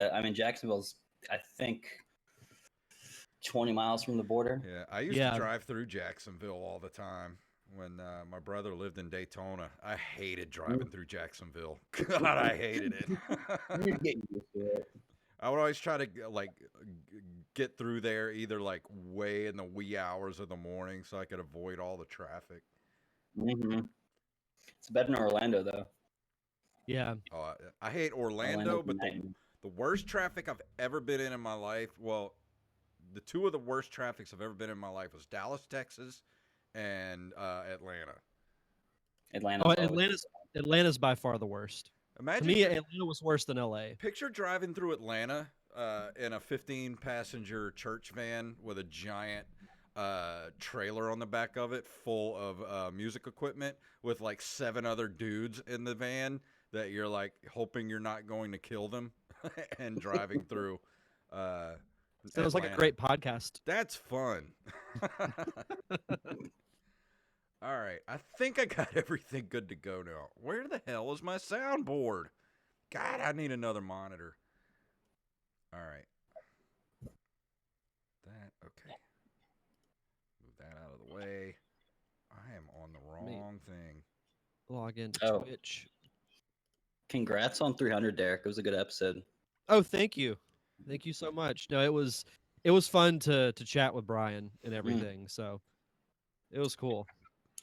I mean, Jacksonville's, I think, 20 miles from the border. Yeah, I used to drive through Jacksonville all the time when my brother lived in Daytona. I hated driving through Jacksonville. God, I hated it. You're getting used to it. I would always try to get through there either like way in the wee hours of the morning so I could avoid all the traffic. Mm-hmm. It's better than Orlando, though. Yeah. Oh, I hate Orlando, but the worst traffic I've ever been in my life, well, the two of the worst traffics I've ever been in my life was Dallas, Texas, and Atlanta. Atlanta's by far the worst. Imagine to me, Atlanta was worse than LA. Picture driving through Atlanta in a 15-passenger church van with a giant trailer on the back of it full of music equipment with like 7 other dudes in the van that you're like hoping you're not going to kill them and driving through. Sounds like a great podcast. That's fun. All right, I think I got everything good to go now. Where the hell is my soundboard? God, I need another monitor. All right. Okay. Move that out of the way. I am on the wrong thing. Log into Twitch. Congrats on 300, Derek. It was a good episode. Oh, thank you. Thank you so much. No, it was fun to chat with Brian and everything. So it was cool.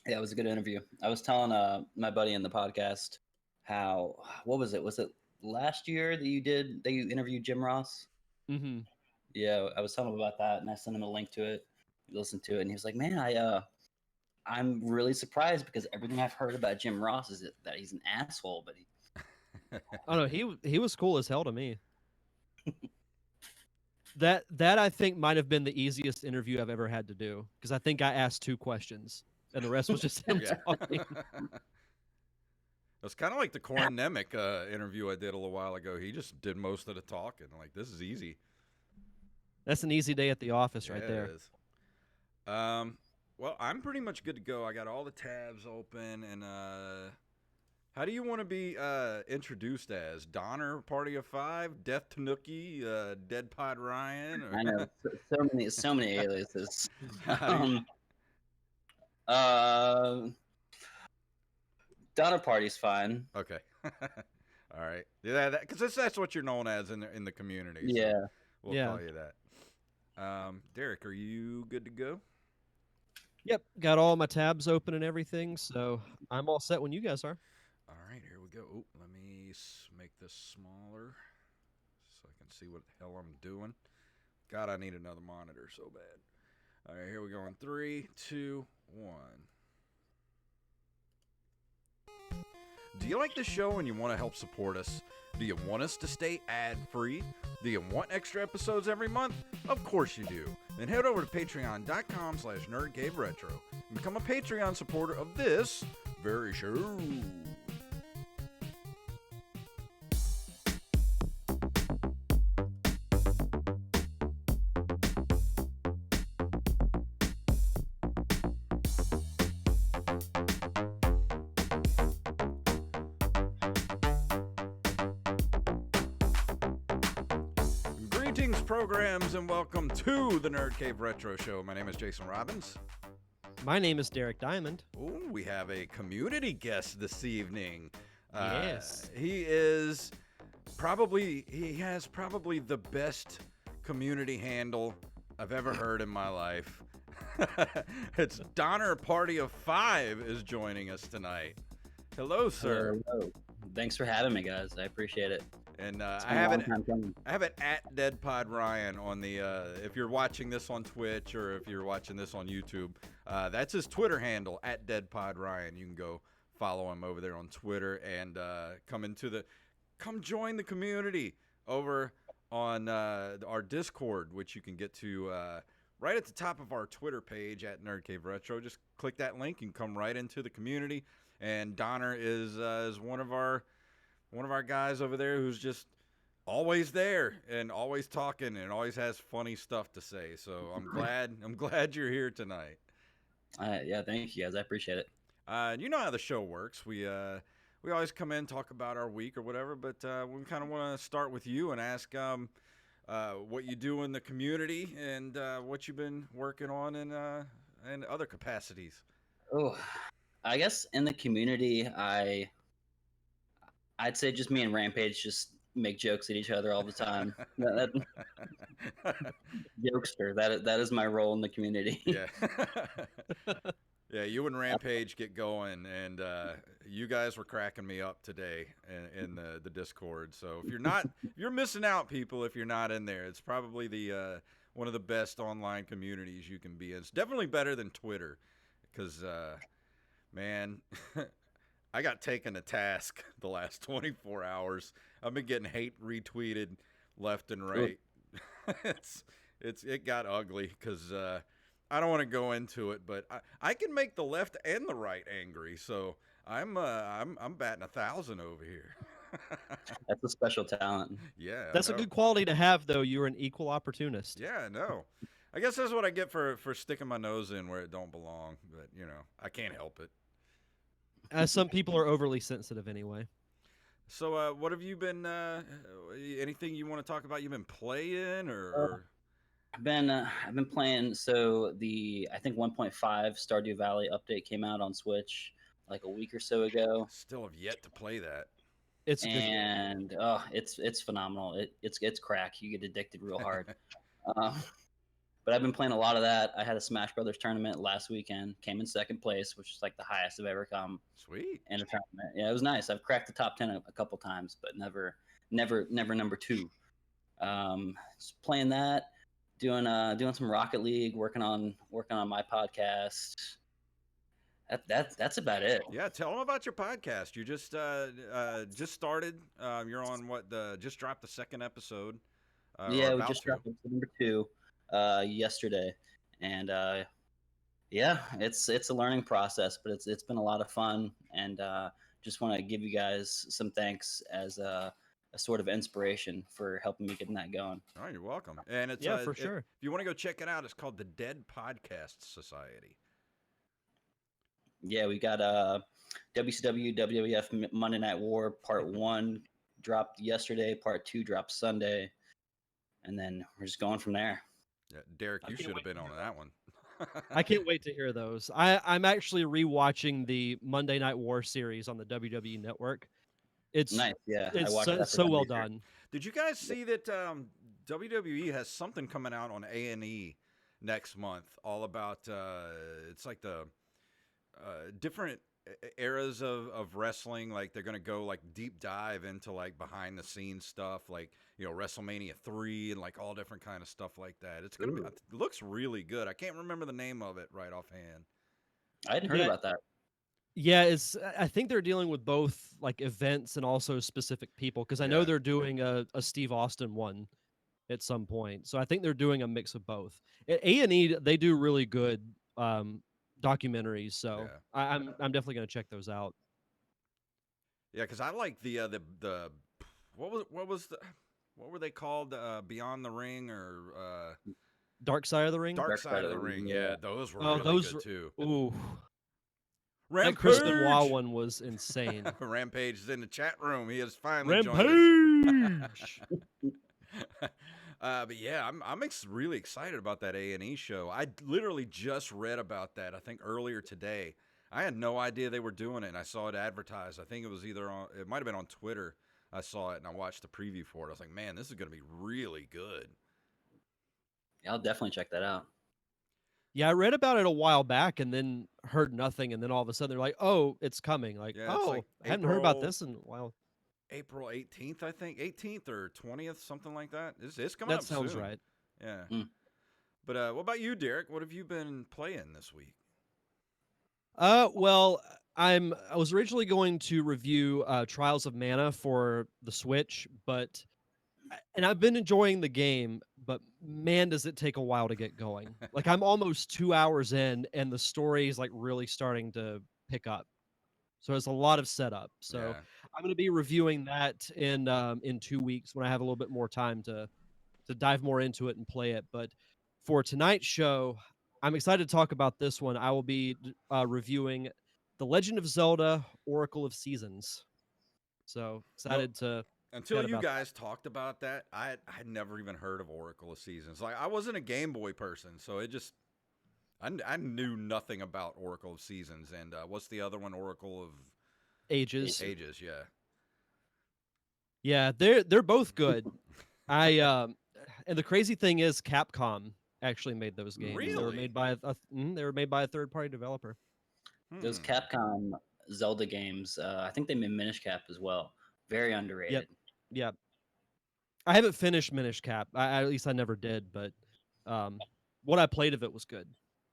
Yeah, it was a good interview. I was telling my buddy in the podcast how, what was it? Was it last year that you interviewed Jim Ross? Mm-hmm. Yeah, I was telling him about that, and I sent him a link to it. He listened to it, and he was like, "Man, I'm really surprised because everything I've heard about Jim Ross is that he's an asshole." But oh no, he was cool as hell to me. That I think might have been the easiest interview I've ever had to do because I think I asked 2 questions and the rest was just him talking. It's kind of like the Corin Nemec interview I did a little while ago. He just did most of the talking. Like, this is easy. That's an easy day at the office right there. It is. Well, I'm pretty much good to go. I got all the tabs open. And how do you want to be introduced as? Donner, Party of 5, Death Tanuki, Dead Pod Ryan? Or... I know. So many aliases. Donner Party's fine. Okay. All right. Yeah, because that's what you're known as in the community. So yeah. We'll call you that. Derek, are you good to go? Yep. Got all my tabs open and everything, so I'm all set when you guys are. All right, here we go. Oh, let me make this smaller so I can see what the hell I'm doing. God, I need another monitor so bad. All right, here we go in 3, 2, 1. Do you like the show and you want to help support us? Do you want us to stay ad-free? Do you want extra episodes every month? Of course you do. Then head over to patreon.com/nerdcaveretro and become a Patreon supporter of this very show. Programs and welcome to the Nerd Cave Retro Show. My name is Jason Robbins. My name is Derek Diamond. Oh, we have a community guest this evening. Yes. He has probably the best community handle I've ever heard in my life. It's Donner Party of 5 is joining us tonight. Hello, sir. Hello. Thanks for having me, guys. I appreciate it. And I have it at Dead Pod Ryan on the if you're watching this on Twitch or if you're watching this on YouTube, that's his Twitter handle at Dead Pod Ryan. You can go follow him over there on Twitter and come join the community over on our Discord, which you can get to right at the top of our Twitter page at Nerd Cave Retro. Just click that link and come right into the community. And Donner is one of our guys over there who's just always there and always talking and always has funny stuff to say. So I'm glad you're here tonight. Yeah, thank you guys. I appreciate it. You know how the show works. We we always come in, talk about our week or whatever, but we kind of want to start with you and ask what you do in the community and what you've been working on in other capacities. Oh, I guess in the community, I'd say just me and Rampage just make jokes at each other all the time. Jokester. That is my role in the community. Yeah. Yeah, you and Rampage get going, and you guys were cracking me up today in the Discord. So if you're missing out, people. If you're not in there, it's probably the one of the best online communities you can be in. It's definitely better than Twitter, because man, I got taken to task the last 24 hours. I've been getting hate retweeted left and right. It got ugly because. I don't want to go into it, but I can make the left and the right angry. So I'm batting 1,000 over here. That's a special talent. Yeah, that's a good quality to have, though. You're an equal opportunist. Yeah, I know. I guess that's what I get for sticking my nose in where it don't belong. But I can't help it. Some people are overly sensitive anyway. So what have you been? Anything you want to talk about? You've been playing or? I've been playing. So I think 1.5 Stardew Valley update came out on Switch like a week or so ago. Still have yet to play that. It's it's phenomenal. It's crack. You get addicted real hard. But I've been playing a lot of that. I had a Smash Brothers tournament last weekend. Came in second place, which is like the highest I've ever come. Sweet. In a tournament. Yeah, it was nice. I've cracked the top 10 a couple times, but never number 2. Just playing that. Doing some Rocket League, working on my podcast. That's about it. Yeah, tell them about your podcast. You just started. You're on just dropped the second episode. Yeah, we just dropped episode number 2 yesterday, and yeah, it's a learning process, but it's been a lot of fun, and just want to give you guys some thanks as a sort of inspiration for helping me getting that going. All right, you're welcome. And it's for sure. If you want to go check it out, it's called the Dead Podcast Society. Yeah, we got WCW WWF Monday Night War Part 1 dropped yesterday, Part 2 dropped Sunday, and then we're just going from there. Yeah, Derek, you should have been on that one. I can't wait to hear those. I'm actually rewatching the Monday Night War series on the WWE Network. It's nice, yeah. It's so well done. Did you guys see that WWE has something coming out on A&E next month? All about it's like the different eras of wrestling. Like they're gonna go like deep dive into like behind the scenes stuff, like WrestleMania 3 and like all different kind of stuff like that. It's gonna be. It looks really good. I can't remember the name of it right offhand. I hadn't heard about that. Yeah, I think they're dealing with both like events and also specific people, because I know they're doing a Steve Austin one at some point. So I think they're doing a mix of both. At A&E, they do really good documentaries. So I'm definitely going to check those out. Yeah, because I like the what were they called? Beyond the Ring or Dark Side of the Ring? Dark Side of the Ring. Yeah, those were really good too. Ooh. Rampage! That Chris Benoit one was insane. Rampage is in the chat room. He has finally joined us. But yeah, I'm really excited about that A&E show. I literally just read about that, I think, earlier today. I had no idea they were doing it, and I saw it advertised. I think it was it might have been on Twitter. I saw it, and I watched the preview for it. I was like, man, this is going to be really good. Yeah, I'll definitely check that out. Yeah, I read about it a while back and then heard nothing, and then all of a sudden they're like, "Oh, it's coming!" Like, I hadn't heard about this in a while. April 18th, I think, 18th or 20th, something like that. It's coming up soon. That sounds right. Yeah. But what about you, Derek? What have you been playing this week? Well, I was originally going to review Trials of Mana for the Switch, and I've been enjoying the game, but man, does it take a while to get going. Like I'm almost 2 hours in, and the story is like really starting to pick up. So it's a lot of setup. So I'm going to be reviewing that in 2 weeks when I have a little bit more time to dive more into it and play it. But for tonight's show, I'm excited to talk about this one. I will be reviewing The Legend of Zelda: Oracle of Seasons. So excited to. Until you guys talked about that, I had never even heard of Oracle of Seasons. Like, I wasn't a Game Boy person, so it just I knew nothing about Oracle of Seasons. And what's the other one? Oracle of Ages. Ages, yeah. Yeah, they're both good. And the crazy thing is, Capcom actually made those games. Really? They were made by a third-party developer. Those Capcom Zelda games, I think they made Minish Cap as well. Very underrated. Yep. I haven't finished Minish Cap. At least I never did, but what I played of it was good.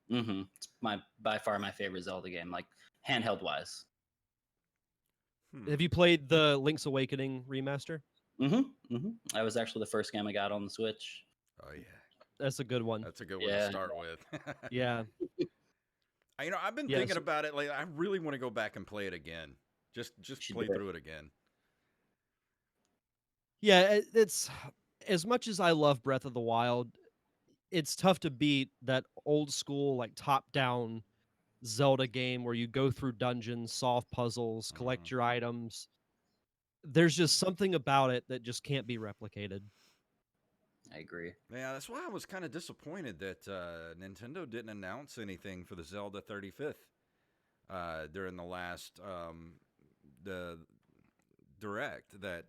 It's by far my favorite Zelda game, like handheld wise. Have you played the Link's Awakening remaster? That was actually the first game I got on the Switch. Oh yeah, that's a good one. That's a good one to start with. Yeah. I've been thinking about it. Like, I really want to go back and play it again. Just play through it again. Yeah, it's as much as I love Breath of the Wild, it's tough to beat that old school, like, top-down Zelda game where you go through dungeons, solve puzzles, collect your items. There's just something about it that just can't be replicated. I agree. Yeah, that's why I was kind of disappointed that Nintendo didn't announce anything for the Zelda 35th during the last the Direct. That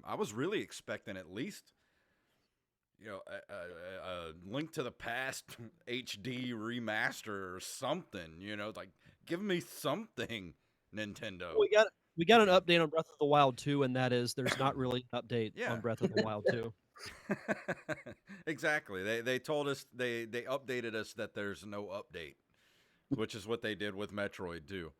I was really expecting at least, a Link to the Past HD remaster or something. Like, give me something, Nintendo. We got an update on Breath of the Wild 2, and that is there's not really an update on Breath of the Wild 2. Exactly. They told us, they updated us that there's no update, which is what they did with Metroid too.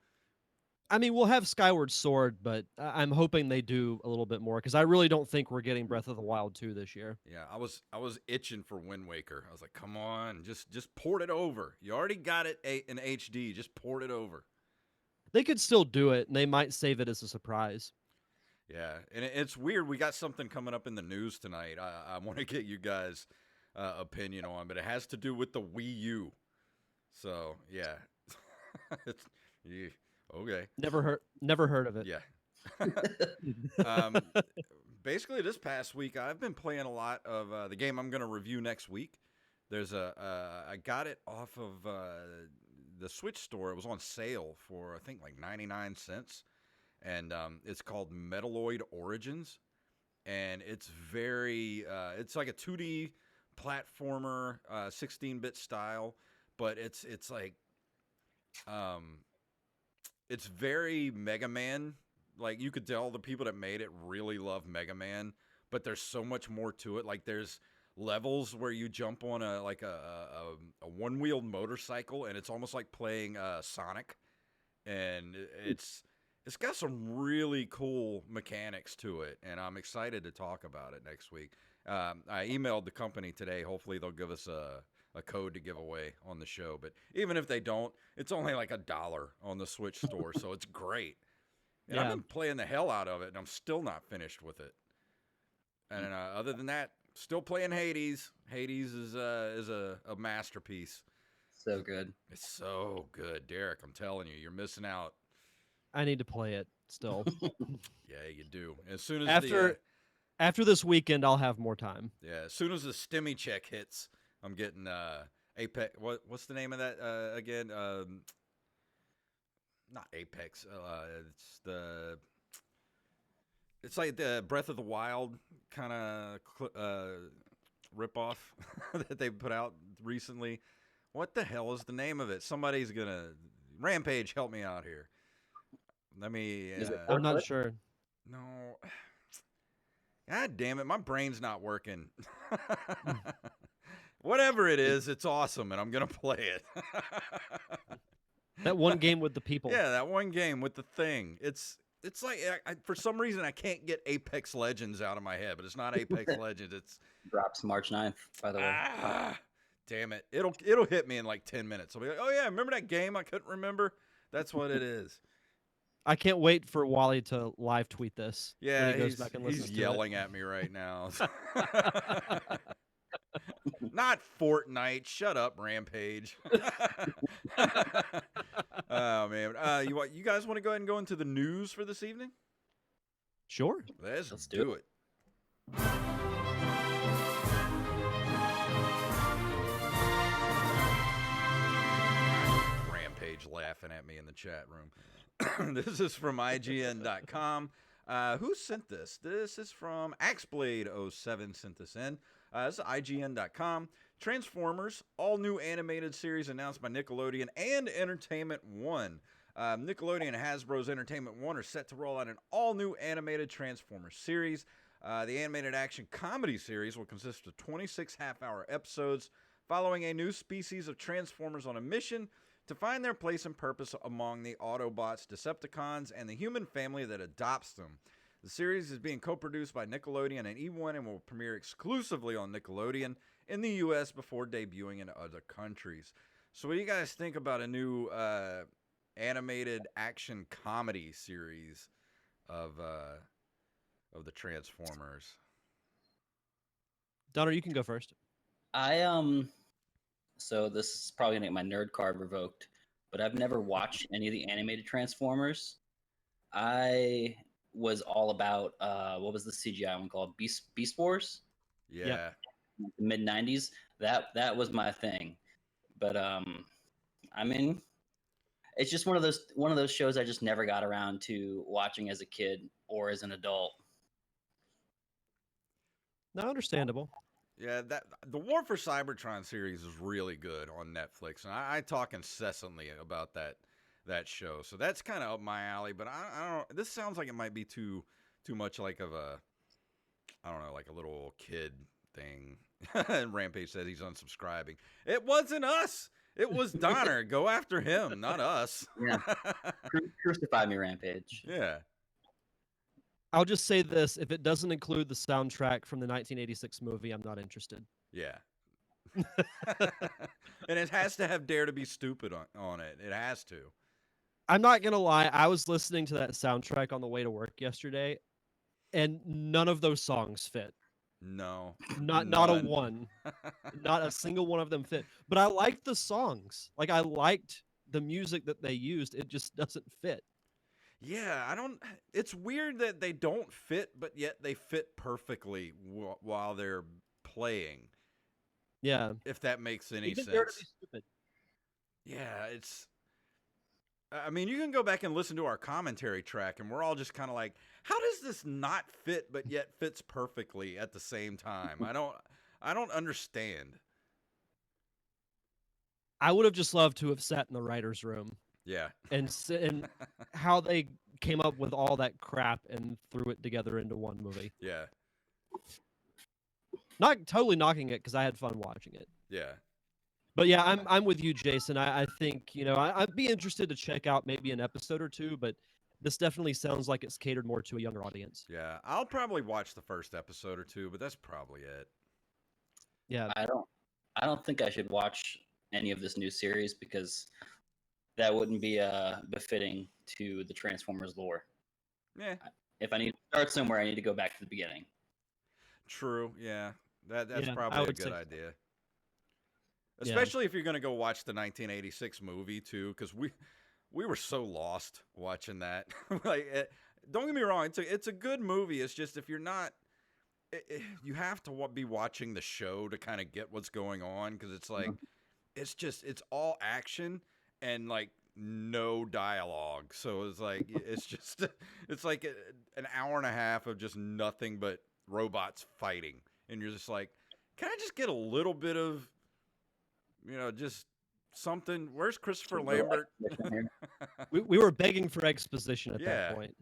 I mean, we'll have Skyward Sword, but I'm hoping they do a little bit more, because I really don't think we're getting Breath of the Wild 2 this year. Yeah, I was itching for Wind Waker. I was like, come on, just port it over. You already got it in HD. Just port it over. They could still do it, and they might save it as a surprise. Yeah, and it's weird. We got something coming up in the news tonight. I want to get you guys' opinion on, but it has to do with the Wii U. So yeah, okay. Never heard of it. Yeah. Basically, this past week I've been playing a lot of the game I'm going to review next week. There's I got it off of the Switch store. It was on sale for, I think, like 99 cents. And it's called Metalloid Origins. And it's it's like a 2D platformer, 16-bit style. But it's like, it's very Mega Man. Like, you could tell the people that made it really love Mega Man. But there's so much more to it. Like, there's levels where you jump on a one-wheeled motorcycle, and it's almost like playing Sonic. And it's got some really cool mechanics to it, and I'm excited to talk about it next week. I emailed the company today. Hopefully they'll give us a code to give away on the show. But even if they don't, it's only like $1 on the Switch store, so it's great. And I've been playing the hell out of it, and I'm still not finished with it. And other than that, still playing Hades. Hades is a masterpiece. So good. It's so good, Derek. I'm telling you, you're missing out. I need to play it still. Yeah, you do. As soon as after this weekend, I'll have more time. Yeah, as soon as the stimmy check hits, I'm getting Apex. What's the name of that again? Not Apex. It's like the Breath of the Wild kind of ripoff that they put out recently. What the hell is the name of it? Somebody's gonna Rampage. Help me out here. Let me. I'm not sure. No. God damn it! My brain's not working. Whatever it is, it's awesome, and I'm gonna play it. That one game with the people. Yeah, that one game with the thing. It's like for some reason I can't get Apex Legends out of my head, but it's not Apex Legends. It's drops March 9th, by the way. Damn it! It'll hit me in like 10 minutes. I'll be like, oh yeah, remember that game I couldn't remember? That's what it is. I can't wait for Wally to live tweet this. Yeah, he's yelling at me right now. Not Fortnite. Shut up, Rampage. Oh man, you guys want to go ahead and go into the news for this evening? Sure. Let's do it. Rampage laughing at me in the chat room. This is from IGN.com. Who sent this? This is from Axeblade07 sent this in. This is IGN.com. Transformers, all new animated series announced by Nickelodeon and Entertainment One. Nickelodeon and Hasbro's Entertainment One are set to roll out an all-new animated Transformers series. The animated action comedy series will consist of 26 half-hour episodes following a new species of Transformers on a mission to find their place and purpose among the Autobots, Decepticons, and the human family that adopts them. The series is being co-produced by Nickelodeon and E1 and will premiere exclusively on Nickelodeon in the U.S. before debuting in other countries. So what do you guys think about a new animated action comedy series of the Transformers? Donner, you can go first. So this is probably gonna get my nerd card revoked, but I've never watched any of the animated Transformers. I was all about what was the CGI one called? Beast Wars? Yeah. The mid 90s. That was my thing. But I mean, it's just one of those shows I just never got around to watching as a kid or as an adult. No, understandable. Yeah, the War for Cybertron series is really good on Netflix, and I talk incessantly about that show. So that's kind of up my alley. But I don't. This sounds like it might be too much like of a, I don't know, like a little kid thing. And Rampage says he's unsubscribing. It wasn't us. It was Donner. Go after him, not us. Yeah, crucify me, Rampage. Yeah. I'll just say this: if it doesn't include the soundtrack from the 1986 movie, I'm not interested. Yeah. And it has to have Dare to Be Stupid on it. It has to. I'm not gonna lie. I was listening to that soundtrack on the way to work yesterday, and none of those songs fit. No. Not a one. Not a single one of them fit. But I liked the songs. Like, I liked the music that they used. It just doesn't fit. Yeah, it's weird that they don't fit, but yet they fit perfectly while they're playing. Yeah. If that makes any Even sense. Dare to Be Stupid. Yeah, I mean, you can go back and listen to our commentary track, and we're all just kind of like, how does this not fit, but yet fits perfectly at the same time? I don't understand. I would have just loved to have sat in the writer's room. Yeah. And how they came up with all that crap and threw it together into one movie. Yeah. Not totally knocking it because I had fun watching it. Yeah. But yeah, I'm with you, Jason. I think, I'd be interested to check out maybe an episode or two, but this definitely sounds like it's catered more to a younger audience. Yeah. I'll probably watch the first episode or two, but that's probably it. Yeah. I don't think I should watch any of this new series because that wouldn't be befitting to the Transformers lore. Yeah. If I need to start somewhere, I need to go back to the beginning. True. Yeah. That's probably a good idea. Especially if you're going to go watch the 1986 movie too, because we were so lost watching that. Don't get me wrong, it's a good movie. It's just if you're not, you have to be watching the show to kind of get what's going on, because it's like it's all action and like no dialogue. So it's like an hour and a half of just nothing but robots fighting, and you're just like, can I just get a little bit of, just something? Where's Christopher Lambert? we were begging for exposition at that point.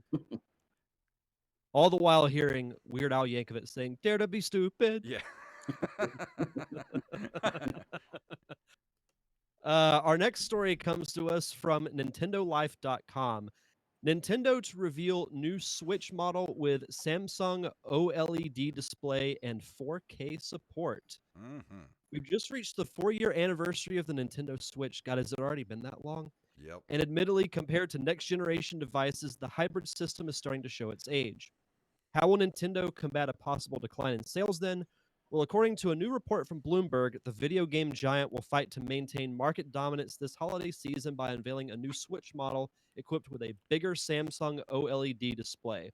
All the while hearing Weird Al Yankovic saying, "Dare to Be Stupid." Yeah. Our next story comes to us from NintendoLife.com. Nintendo to reveal new Switch model with Samsung OLED display and 4K support. Mm-hmm. We've just reached the 4-year anniversary of the Nintendo Switch. God, has it already been that long? Yep. And admittedly, compared to next-generation devices, the hybrid system is starting to show its age. How will Nintendo combat a possible decline in sales then? Well, according to a new report from Bloomberg, the video game giant will fight to maintain market dominance this holiday season by unveiling a new Switch model equipped with a bigger Samsung OLED display.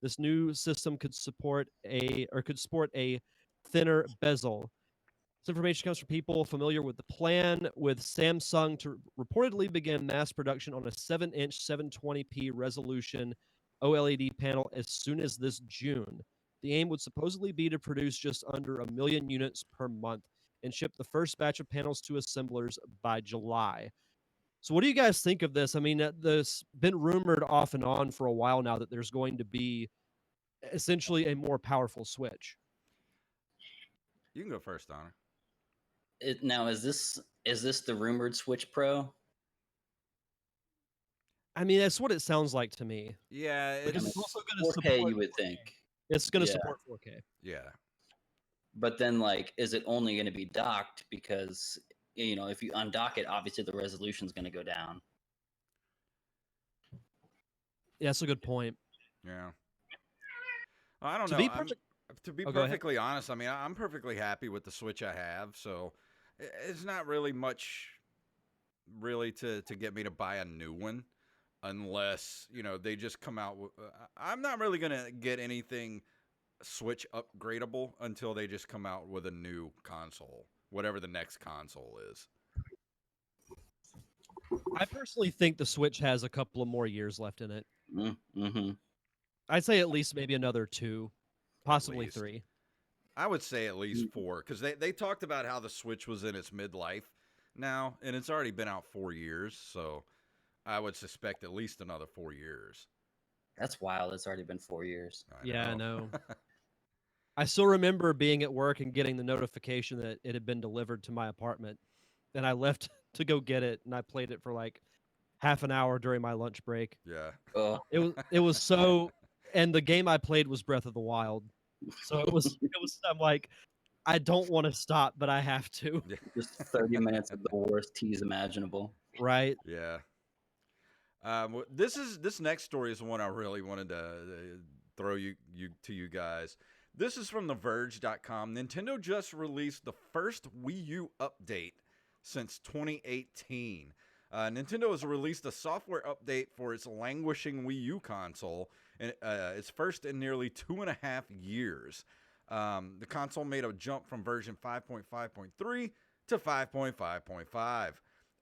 This new system could sport a thinner bezel. This information comes from people familiar with the plan, with Samsung to reportedly begin mass production on a 7-inch 720p resolution OLED panel as soon as this June. The aim would supposedly be to produce just under 1 million units per month and ship the first batch of panels to assemblers by July. So what do you guys think of this? I mean, this been rumored off and on for a while now that there's going to be essentially a more powerful Switch. You can go first, Donner. Now, is this the rumored Switch Pro? I mean, that's what it sounds like to me. Yeah, Because it's also going to 4K, support. you would think. It's going to Yeah. support 4K. Yeah. But then, like, is it only going to be docked? Because, you know, if you undock it, obviously the resolution is going to go down. Yeah, that's a good point. Yeah. Well, I don't know. To be Oh, perfectly honest, I mean, I'm perfectly happy with the Switch I have, so it's not really much really to get me to buy a new one unless, you know, they just come out with... I'm not really going to get anything Switch upgradable until they just come out with a new console, whatever the next console is. I personally think the Switch has a couple of more years left in it. Mm-hmm. I'd say at least maybe another 2, possibly 3. I would say at least 4, because they talked about how the Switch was in its midlife now, and it's already been out 4 years, so I would suspect at least another 4 years. That's wild. It's already been 4 years. I know. I still remember being at work and getting the notification that it had been delivered to my apartment. And I left to go get it, and I played it for like half an hour during my lunch break. Yeah. It was so, and the game I played was Breath of the Wild. So it was I'm like, I don't want to stop, but I have to. Yeah. Just 30 minutes of the worst tease imaginable. Right. Yeah. This next story is one I really wanted to throw you guys. This is from TheVerge.com. Nintendo just released the first Wii U update since 2018. Nintendo has released a software update for its languishing Wii U console, and its first in nearly 2.5 years. The console made a jump from version 5.5.3 to 5.5.5.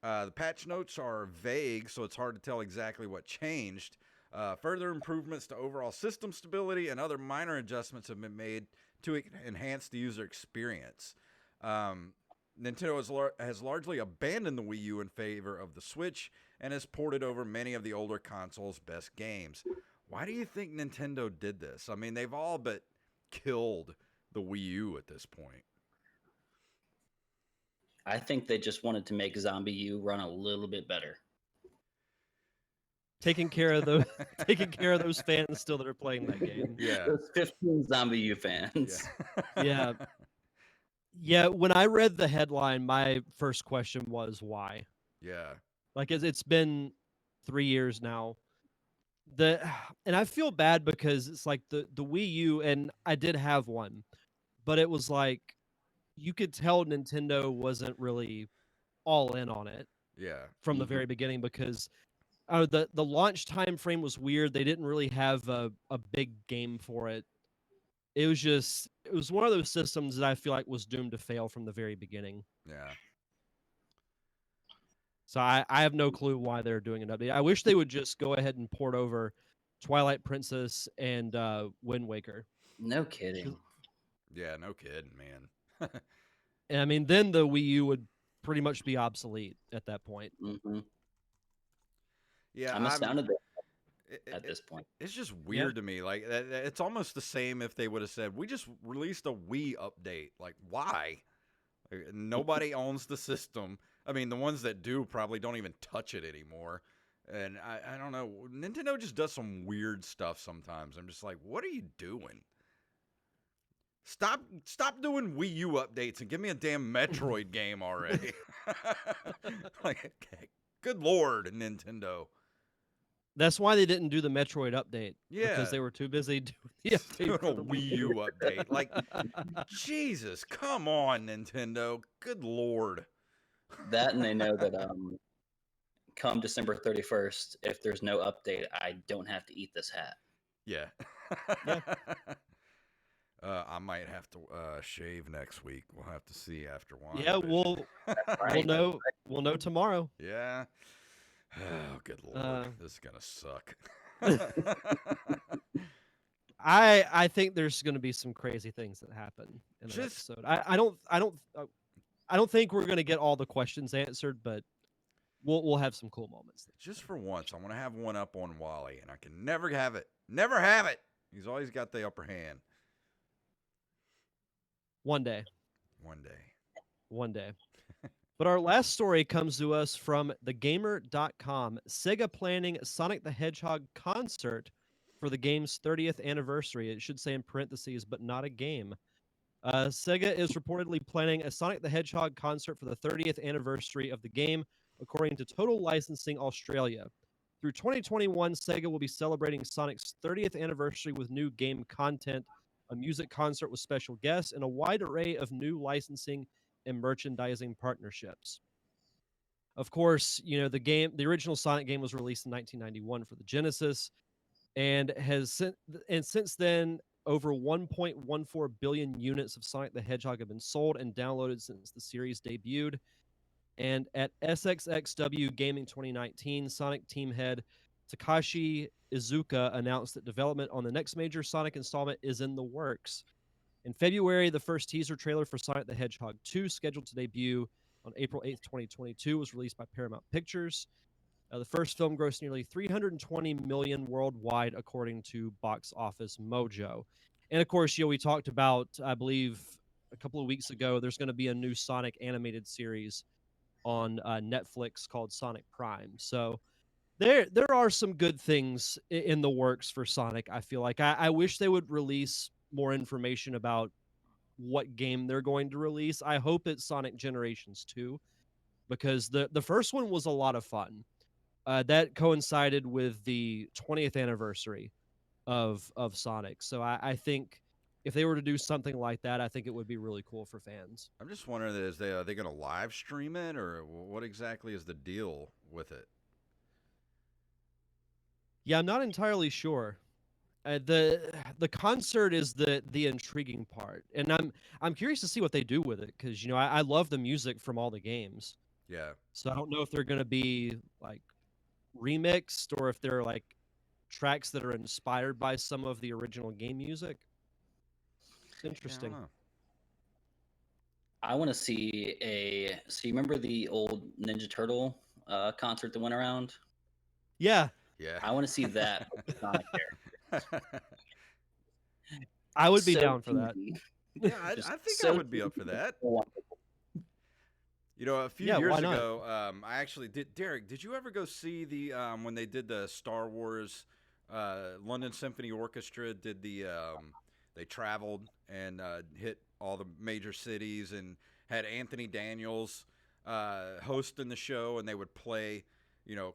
The patch notes are vague, so it's hard to tell exactly what changed. Further improvements to overall system stability and other minor adjustments have been made to enhance the user experience. Nintendo has largely abandoned the Wii U in favor of the Switch and has ported over many of the older console's best games. Why do you think Nintendo did this? I mean, they've all but killed the Wii U at this point. I think they just wanted to make Zombie U run a little bit better. Taking care of those fans still that are playing that game. Yeah. Those 15 Zombie U fans. Yeah. Yeah, when I read the headline, my first question was why? Yeah. Like it's been 3 years now. And I feel bad because it's like the Wii U, and I did have one, but it was like you could tell Nintendo wasn't really all in on it. Yeah. From the very beginning, because the launch time frame was weird. They didn't really have a big game for it. It was one of those systems that I feel like was doomed to fail from the very beginning. Yeah. So I have no clue why they're doing an update. I wish they would just go ahead and port over Twilight Princess and Wind Waker. No kidding. Yeah, no kidding, man. And I mean, then the Wii U would pretty much be obsolete at that point. Mm-hmm. Yeah, I'm astounded at this point. It's just weird to me. Like, it's almost the same if they would have said, we just released a Wii update. Like, why? Like, nobody owns the system. I mean, the ones that do probably don't even touch it anymore. And I don't know. Nintendo just does some weird stuff sometimes. I'm just like, what are you doing? Stop doing Wii U updates and give me a damn Metroid game already. Like, good Lord, Nintendo. That's why they didn't do the Metroid update. Yeah. Because they were too busy doing the update for the Wii U update. Like, Jesus, come on, Nintendo. Good Lord. That, and they know that come December 31st, if there's no update, I don't have to eat this hat. Yeah. Yeah. I might have to shave next week. We'll have to see after Yeah, WandaVision. we'll know tomorrow. Yeah. Oh, good lord, this is gonna suck. I think there's going to be some crazy things that happen in that episode. I don't think we're going to get all the questions answered, but we'll have some cool moments. Just for once, I want to have one up on Wally, and I can never have it. Never have it. He's always got the upper hand. One day. One day. One day. But our last story comes to us from thegamer.com. SEGA planning Sonic the Hedgehog concert for the game's 30th anniversary. It should say in parentheses, but not a game. SEGA is reportedly planning a Sonic the Hedgehog concert for the 30th anniversary of the game, according to Total Licensing Australia. Through 2021, SEGA will be celebrating Sonic's 30th anniversary with new game content, a music concert with special guests, and a wide array of new licensing and merchandising partnerships. Of course, the original Sonic game was released in 1991 for the Genesis, and since then, over 1.14 billion units of Sonic the Hedgehog have been sold and downloaded since the series debuted. And at SXXW Gaming 2019, Sonic team head Takashi Iizuka announced that development on the next major Sonic installment is in the works. In February, the first teaser trailer for Sonic the Hedgehog 2, scheduled to debut on April 8th, 2022, was released by Paramount Pictures. The first film grossed nearly $320 million worldwide, according to Box Office Mojo. And of course, we talked about, I believe, a couple of weeks ago, there's going to be a new Sonic animated series on Netflix called Sonic Prime. So there are some good things in the works for Sonic. I feel like I wish they would release more information about what game they're going to release. I hope it's Sonic Generations 2, because the first one was a lot of fun. That coincided with the 20th anniversary of Sonic. So I think if they were to do something like that, I think it would be really cool for fans. I'm just wondering, are they going to live stream it, or what exactly is the deal with it? Yeah, I'm not entirely sure. The concert is the intriguing part, and I'm curious to see what they do with it, because I love the music from all the games. Yeah. So I don't know if they're going to be like remixed, or if they're like tracks that are inspired by some of the original game music. It's interesting. Yeah, I want to see So you remember the old Ninja Turtle concert that went around? Yeah. Yeah. I want to see that with the Sonic characters. I would be down for that. Yeah, I think I would be up for that. A few years ago, I actually did. Derek, did you ever go see the when they did the Star Wars London Symphony Orchestra? Did they traveled and hit all the major cities and had Anthony Daniels hosting the show, and they would play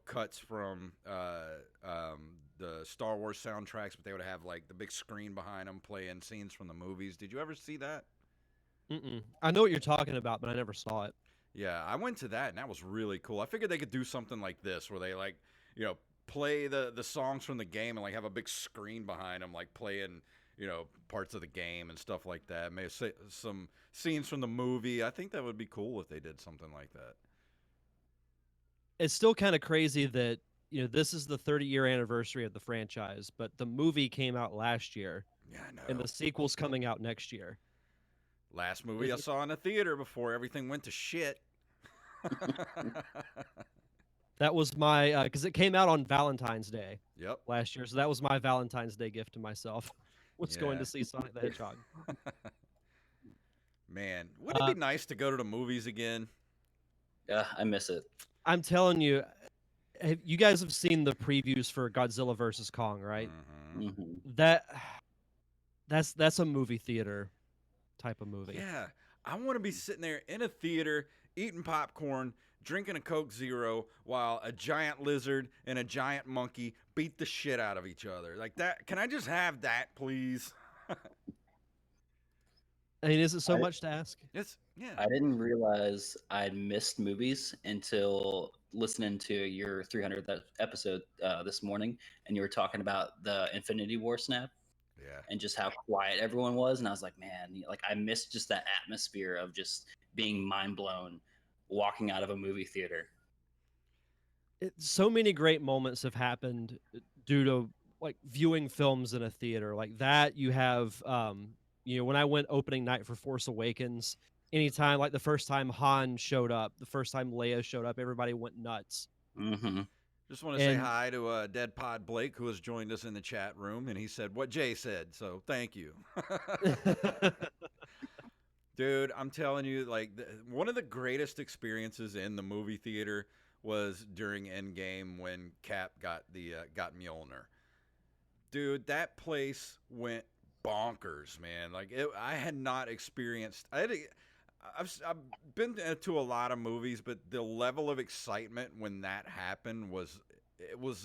cuts from the Star Wars soundtracks, but they would have like the big screen behind them playing scenes from the movies. Did you ever see that? I know what you're talking about, but I never saw it. Yeah, I went to that, and that was really cool. I figured they could do something like this, where they play the songs from the game and like have a big screen behind them, like playing parts of the game and stuff like that. Maybe some scenes from the movie. I think that would be cool if they did something like that. It's still kind of crazy that this is the 30-year anniversary of the franchise, but the movie came out last year. Yeah, I know. And the sequel's coming out next year. Last movie I saw in the theater before everything went to shit. That was my because it came out on Valentine's Day. Yep. Last year, so that was my Valentine's Day gift to myself. Was going to see Sonic the Hedgehog. Man, wouldn't it be nice to go to the movies again? Yeah, I miss it. I'm telling you, you guys have seen the previews for Godzilla vs. Kong, right? Mm-hmm. That's a movie theater type of movie. Yeah, I want to be sitting there in a theater eating popcorn, drinking a Coke Zero, while a giant lizard and a giant monkey beat the shit out of each other. Like that. Can I just have that, please? I mean, is it so much to ask? Yes. Yeah. I didn't realize I'd missed movies until listening to your 300th episode this morning, and you were talking about the Infinity War snap. and just how quiet everyone was. And I was like, man, like I missed just that atmosphere of just being mind blown walking out of a movie theater. So many great moments have happened due to like viewing films in a theater like that. You have, when I went opening night for Force Awakens, anytime like the first time Han showed up, the first time Leia showed up, everybody went nuts. Mm-hmm. Just want to say hi to Dead Pod Blake, who has joined us in the chat room, and he said what Jay said, so thank you. Dude, I'm telling you, like, one of the greatest experiences in the movie theater was during Endgame when Cap got Mjolnir. Dude, that place went bonkers, man. Like, I had not experienced. I've been to a lot of movies, but the level of excitement when that happened was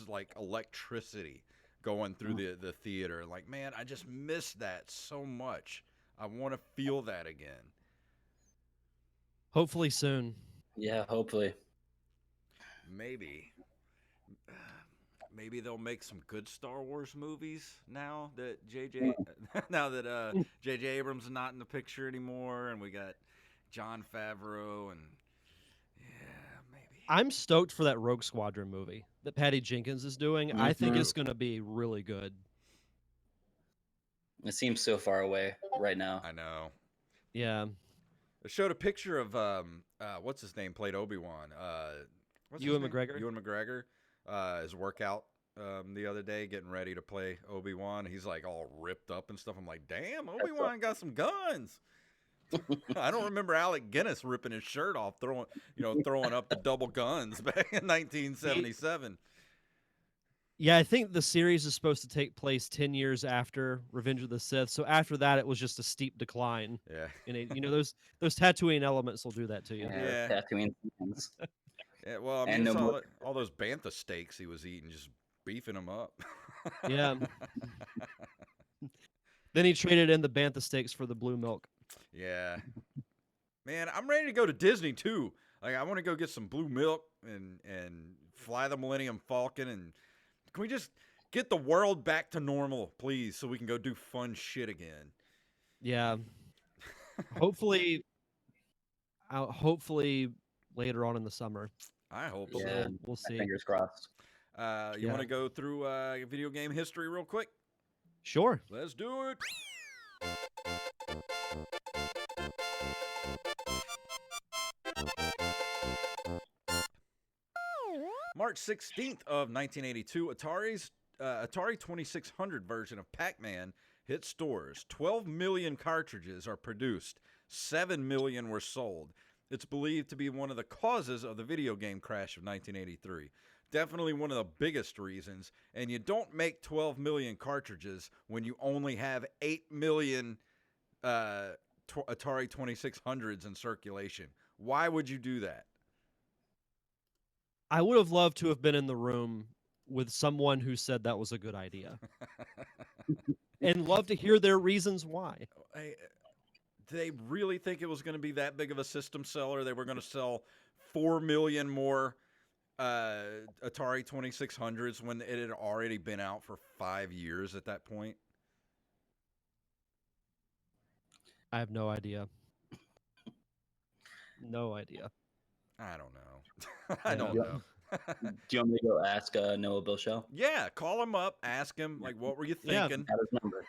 like electricity going through the theater. Like, man, I just missed that so much. I want to feel that again. Hopefully soon. Yeah, hopefully. Maybe they'll make some good Star Wars movies now that JJ Abrams is not in the picture anymore, and we got Jon Favreau, and maybe. I'm stoked for that Rogue Squadron movie that Patty Jenkins is doing. Mm-hmm. I think it's going to be really good. It seems so far away right now. I know. Yeah. It showed a picture of what's his name played Obi-Wan. Ewan McGregor. Ewan McGregor. His workout the other day, getting ready to play Obi-Wan. He's like all ripped up and stuff. I'm like, damn, Obi-Wan got some guns. I don't remember Alec Guinness ripping his shirt off, throwing up the double guns back in 1977. Yeah, I think the series is supposed to take place 10 years after Revenge of the Sith. So after that, it was just a steep decline. Yeah. And those Tatooine elements will do that to you. Yeah. Tatooine things. Yeah, well, I mean, all those bantha steaks he was eating, just beefing them up. Yeah. Then he traded in the bantha steaks for the blue milk. Yeah. Man, I'm ready to go to Disney too. Like, I want to go get some blue milk and fly the Millennium Falcon, and can we just get the world back to normal, please, so we can go do fun shit again? Yeah. Hopefully later on in the summer. I hope so. Yeah, we'll see. Fingers crossed. You want to go through video game history real quick? Sure. Let's do it. March 16th of 1982, Atari 2600 version of Pac-Man hit stores. 12 million cartridges are produced. 7 million were sold. It's believed to be one of the causes of the video game crash of 1983. Definitely one of the biggest reasons. And you don't make 12 million cartridges when you only have 8 million Atari 2600s in circulation. Why would you do that? I would have loved to have been in the room with someone who said that was a good idea. And love to hear their reasons why. They really think it was going to be that big of a system seller? They were going to sell 4 million more Atari 2600s when it had already been out for 5 years at that point? I have no idea. No idea. I don't know. I don't know. Do you want me to go ask Noah Bilshow? Yeah, call him up, ask him, like, what were you thinking? Got his number.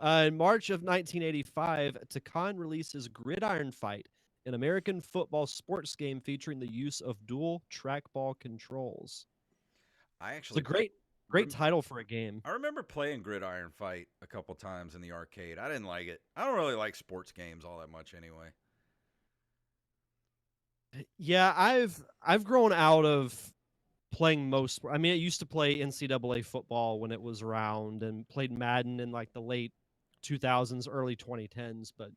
In March of 1985, Takan releases Gridiron Fight, an American football sports game featuring the use of dual trackball controls. It's a great title for a game. I remember playing Gridiron Fight a couple times in the arcade. I didn't like it. I don't really like sports games all that much anyway. Yeah, I've grown out of playing most. I mean, I used to play NCAA football when it was around, and played Madden in like the late 2000s, early 2010s. But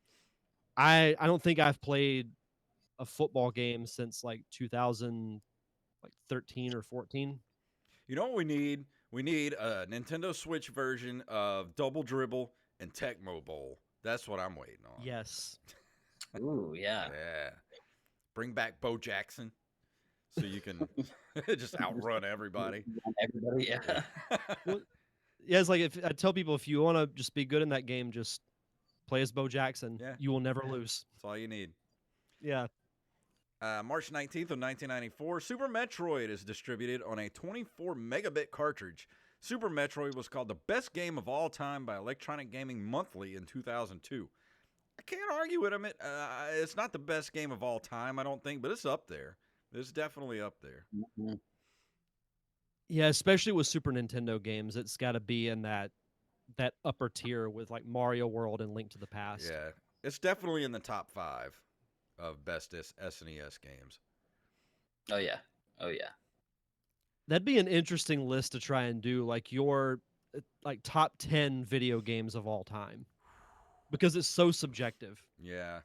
I don't think I've played a football game since like 2013 or 14. You know what we need? We need a Nintendo Switch version of Double Dribble and Tecmo Bowl. That's what I'm waiting on. Yes. Ooh, yeah. Yeah. Bring back Bo Jackson. so you can just outrun everybody. Everybody, yeah. Well, yeah, it's like if I tell people if you want to just be good in that game, just play as Bo Jackson. Yeah. You will never lose. That's all you need. Yeah. March 19th of 1994, Super Metroid is distributed on a 24 megabit cartridge. Super Metroid was called the best game of all time by Electronic Gaming Monthly in 2002. I can't argue with him. It's not the best game of all time, I don't think, but it's up there. It's definitely up there. Mm-hmm. Yeah, especially with Super Nintendo games, it's got to be in that upper tier with like Mario World and Link to the Past. Yeah, it's definitely in the top 5 of best SNES games. Oh yeah. Oh yeah. That'd be an interesting list to try and do, like your like top 10 video games of all time, because it's so subjective. Yeah,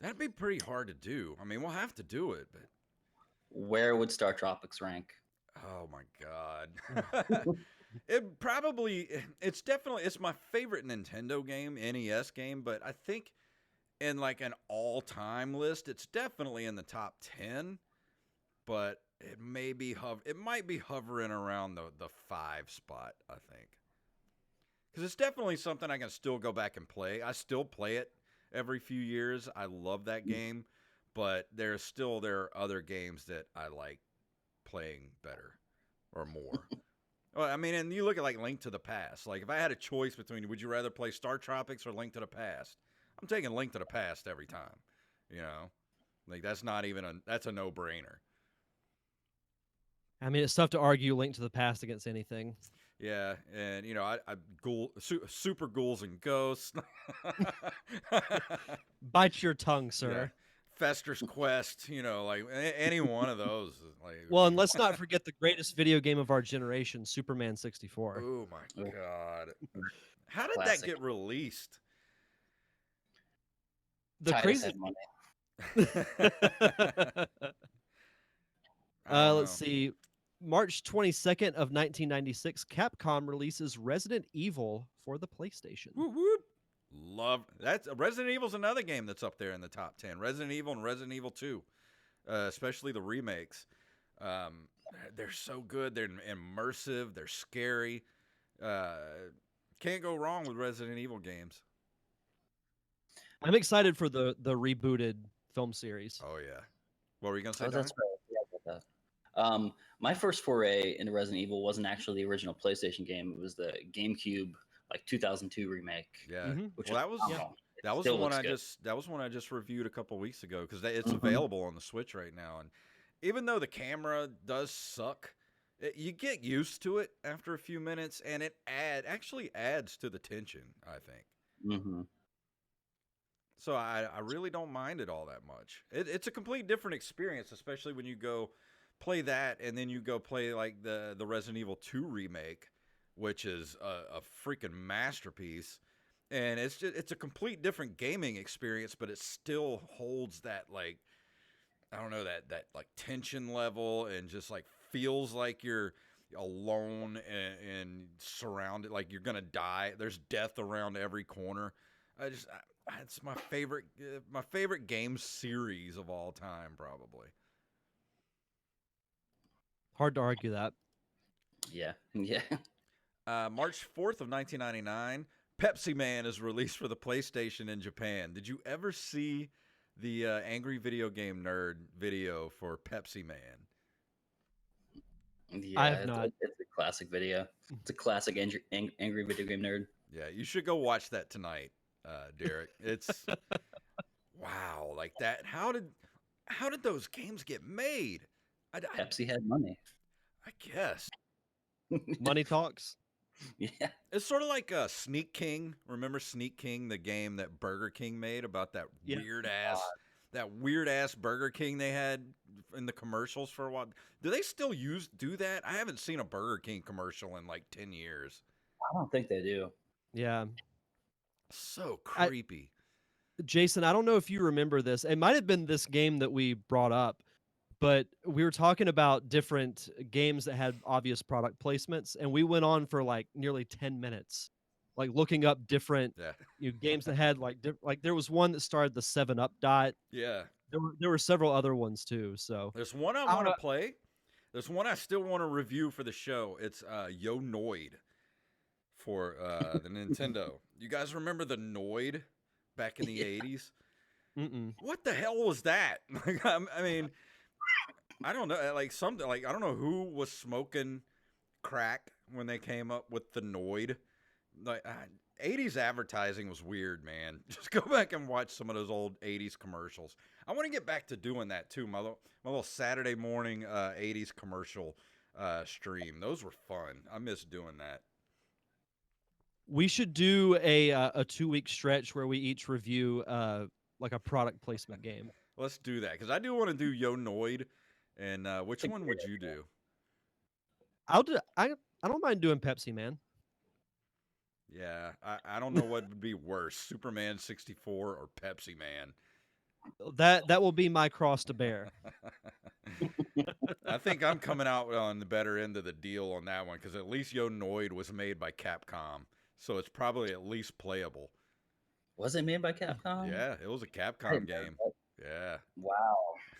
that'd be pretty hard to do. I mean, we'll have to do it, but Where would Star Tropics rank? oh my god. It's my favorite Nintendo game, NES game, but I think in like an all-time list, it's definitely in the top 10, but it might be hovering around the 5 spot, I think. Cuz it's definitely something I can still go back and play. I still play it every few years. I love that game, but there are other games that I like playing better or more. Well, I mean, and you look at like Link to the Past. Like, if I had a choice between, would you rather play Star Tropics or Link to the Past? I'm taking Link to the Past every time. You know, like that's a no-brainer. I mean, it's tough to argue Link to the Past against anything. Yeah, and you know, Super Ghouls and Ghosts. Bite your tongue, sir. Yeah. Fester's Quest, you know, like any one of those. Like, well, and let's not forget the greatest video game of our generation, Superman 64. Oh my god! How did Classic. that get released? The Titus crazy. had money. Let's see. March 22nd of 1996, Capcom releases Resident Evil for the PlayStation. Whoop, whoop. Love that's Resident Evil's another game that's up there in the top 10. Resident Evil and Resident Evil 2, especially the remakes. They're so good. They're immersive. They're scary. Can't go wrong with Resident Evil games. I'm excited for the rebooted film series. Oh yeah. What were you gonna say? That's right. Yeah, about that. My first foray into Resident Evil wasn't actually the original PlayStation game. It was the GameCube, like 2002 remake. Yeah. Mm-hmm. Well, that was the one I just reviewed a couple weeks ago because it's available on the Switch right now. And even though the camera does suck, you get used to it after a few minutes, and it actually adds to the tension, I think. Mm-hmm. So I really don't mind it all that much. It's a complete different experience, especially when you go play that and then you go play like the Resident Evil 2 remake, which is a freaking masterpiece. And it's a complete different gaming experience, but it still holds that, like, I don't know, that like tension level, and just like feels like you're alone and surrounded, like you're gonna die. There's death around every corner. It's my favorite game series of all time, probably. Hard to argue that. Yeah. Yeah. March 4th of 1999, Pepsi Man is released for the PlayStation in Japan. Did you ever see the Angry Video Game Nerd video for Pepsi Man? Yeah, I have not. It's a classic video. It's a classic angry video game nerd. Yeah, you should go watch that tonight, Derek. It's wow, like that. How did those games get made? Pepsi had money. I guess. Money talks. Yeah. It's sort of like Sneak King. Remember Sneak King, the game that Burger King made about that weird ass Burger King they had in the commercials for a while. Do they still do that? I haven't seen a Burger King commercial in like 10 years. I don't think they do. Yeah. So creepy. Jason, I don't know if you remember this. It might have been this game that we brought up, but we were talking about different games that had obvious product placements, and we went on for like nearly 10 minutes, like looking up different games that had like there was one that starred the 7-Up dot. Yeah. There were several other ones too. So There's one I want to play. There's one I still want to review for the show. It's Yo Noid for the Nintendo. You guys remember the Noid back in the 80s? What the hell was that? Like, I mean, I don't know. Like something like I don't know who was smoking crack when they came up with the Noid. Like 80s advertising was weird, man. Just go back and watch some of those old 80s commercials. I want to get back to doing that too. My little Saturday morning 80s commercial stream. Those were fun. I miss doing that. We should do a 2-week stretch where we each review like a product placement game. Let's do that because I do want to do Yo Noid. And which one would you do? I don't mind doing Pepsi Man. Yeah, I don't know what would be worse, Superman 64 or Pepsi Man. That will be my cross to bear. I think I'm coming out on the better end of the deal on that one because at least Yo Noid was made by Capcom, so it's probably at least playable. Was it made by Capcom? Yeah, it was a Capcom game. Yeah. Wow.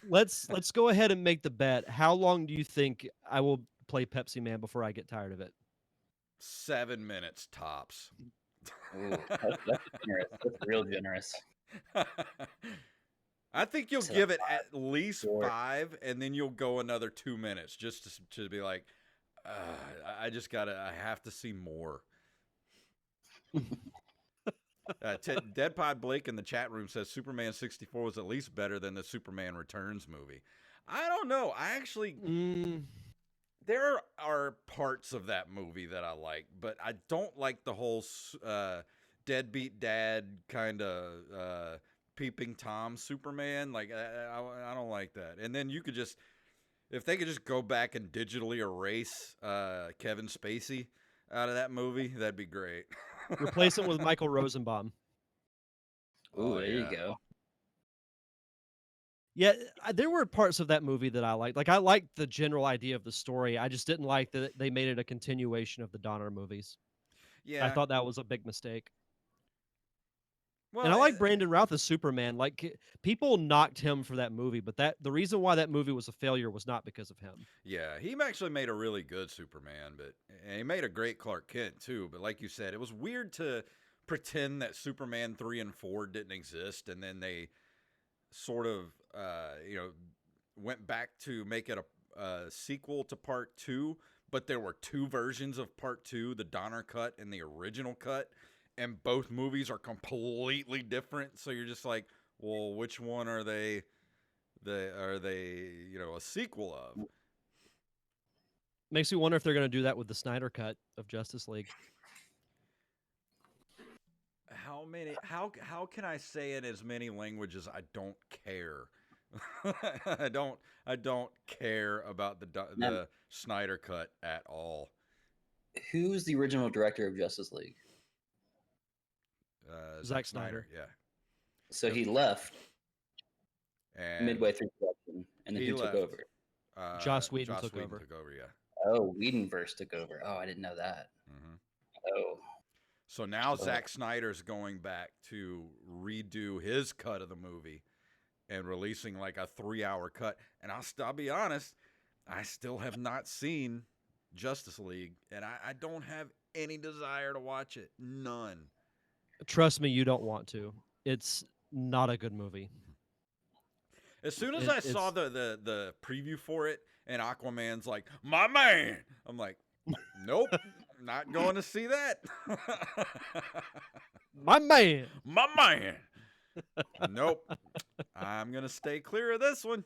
Let's go ahead and make the bet. How long do you think I will play Pepsi Man before I get tired of it? 7 minutes tops. Ooh, that's generous. That's real generous. I think you'll give it at least 5, and then you'll go another 2 minutes just to be like, I have to see more. Deadpod Blake in the chat room says Superman 64 was at least better than the Superman Returns movie. I don't know. I actually... There are parts of that movie that I like, but I don't like the whole deadbeat dad kind of peeping Tom Superman. Like, I don't like that. And then you could just... If they could just go back and digitally erase Kevin Spacey out of that movie, that'd be great. Replace him with Michael Rosenbaum. Ooh, there you go. Yeah, there were parts of that movie that I liked. Like, I liked the general idea of the story. I just didn't like that they made it a continuation of the Donner movies. Yeah. I thought that was a big mistake. Well, and I like Brandon Routh as Superman. Like, people knocked him for that movie, but the reason why that movie was a failure was not because of him. Yeah, he actually made a really good Superman, and he made a great Clark Kent too. But like you said, it was weird to pretend that Superman 3 and 4 didn't exist, and then they sort of went back to make it a sequel to Part 2, but there were 2 versions of Part 2, the Donner cut and the original cut, and both movies are completely different. So you're just like, well, which one are they a sequel of? Makes me wonder if they're going to do that with the Snyder cut of Justice League. How can I say in as many languages I don't care? I don't care about the Snyder cut at all. Who's the original director of Justice League? Zack Snyder. Yeah. So he left and midway through production, and then who took over? Joss Whedon took over. Yeah. Oh, Whedonverse took over. Oh, I didn't know that. Mm-hmm. Oh. So now Zack Snyder's going back to redo his cut of the movie and releasing like a 3-hour cut. And I'll be honest, I still have not seen Justice League, and I don't have any desire to watch it. None. Trust me, you don't want to. It's not a good movie. As soon as I saw the preview for it and Aquaman's like, my man, I'm like, nope, not going to see that. My man. My man. Nope. I'm going to stay clear of this one.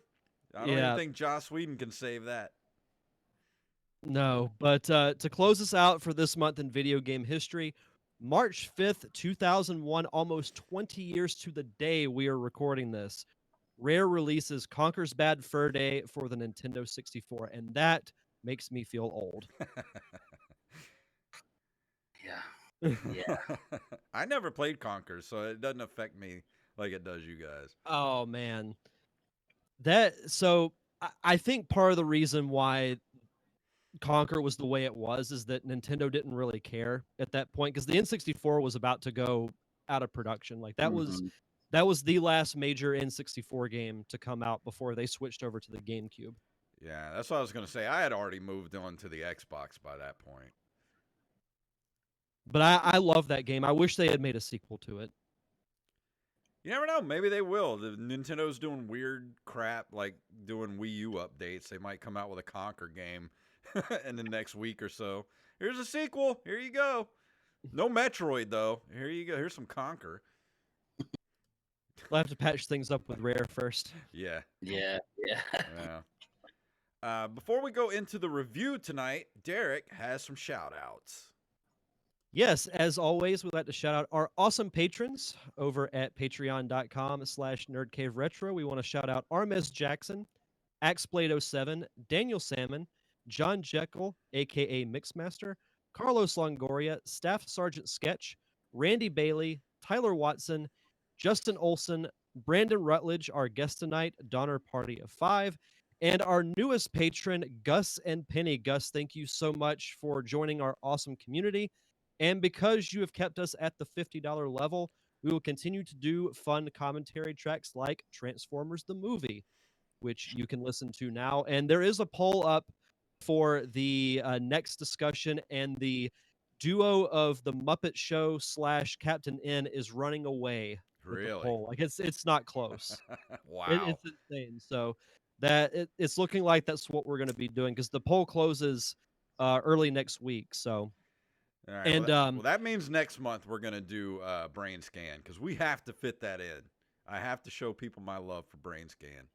I don't even think Joss Whedon can save that. No, but to close us out for this month in video game history, March 5th, 2001, almost 20 years to the day we are recording this, Rare releases Conker's Bad Fur Day for the Nintendo 64, and that makes me feel old. Yeah. I never played Conker, so it doesn't affect me like it does you guys. Oh, man. I think part of the reason why Conker was the way it was is that Nintendo didn't really care at that point, because the N64 was about to go out of production. Like that That was the last major N64 game to come out before they switched over to the GameCube. Yeah, that's what I was going to say. I had already moved on to the Xbox by that point. But I love that game. I wish they had made a sequel to it. You never know. Maybe they will. The Nintendo's doing weird crap, like doing Wii U updates. They might come out with a Conker game in the next week or so. Here's a sequel. Here you go. No Metroid, though. Here you go. Here's some Conker. We'll have to patch things up with Rare first. Yeah. Yeah. Before we go into the review tonight, Derek has some shout-outs. Yes, as always, we'd like to shout out our awesome patrons over at patreon.com/nerdcaveretro. We want to shout out Armez Jackson, Axeblade07, Daniel Salmon, John Jekyll, a.k.a. Mixmaster, Carlos Longoria, Staff Sergeant Sketch, Randy Bailey, Tyler Watson, Justin Olson, Brandon Rutledge, our guest tonight, Donner Party of 5, and our newest patron, Gus and Penny. Gus, thank you so much for joining our awesome community. And because you have kept us at the $50 level, we will continue to do fun commentary tracks like Transformers the Movie, which you can listen to now. And there is a poll up for the next discussion, and the duo of the Muppet Show / Captain N is running away with the poll. Like it's not close. Wow. It's insane. So that it's looking like that's what we're going to be doing, because the poll closes early next week. So. All right, And well, that means next month we're going to do Brain Scan, because we have to fit that in. I have to show people my love for Brain Scan.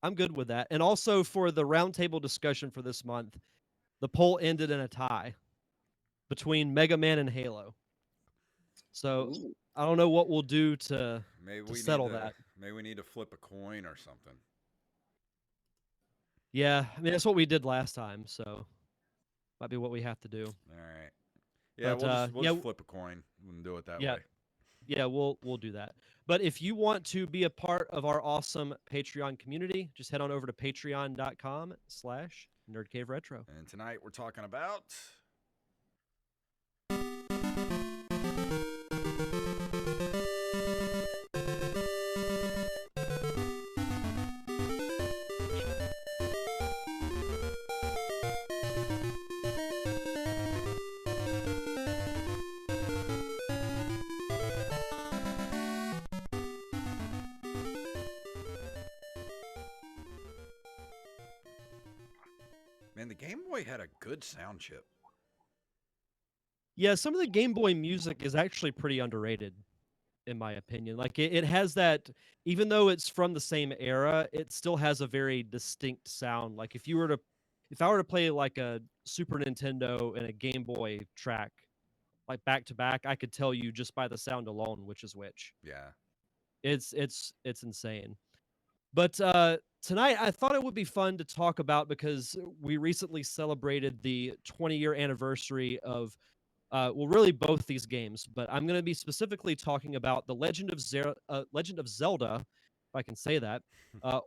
I'm good with that. And also for the roundtable discussion for this month, the poll ended in a tie between Mega Man and Halo. So I don't know what we'll do to settle that. Maybe we need to flip a coin or something. Yeah, I mean, that's what we did last time, so might be what we have to do. All right. Yeah, but, we'll just flip a coin and do it that way. Yeah, we'll do that. But if you want to be a part of our awesome Patreon community, just head on over to patreon.com/nerdcaveretro. And tonight we're talking about... Man, the Game Boy had a good sound chip. Yeah, some of the Game Boy music is actually pretty underrated, in my opinion. Like it has that, even though it's from the same era, it still has a very distinct sound. Like if I were to play like a Super Nintendo and a Game Boy track, like back to back, I could tell you just by the sound alone which is which. Yeah. It's insane. But tonight I thought it would be fun to talk about, because we recently celebrated the 20-year anniversary of really both these games, but I'm going to be specifically talking about the Legend of Zelda, if I can say that,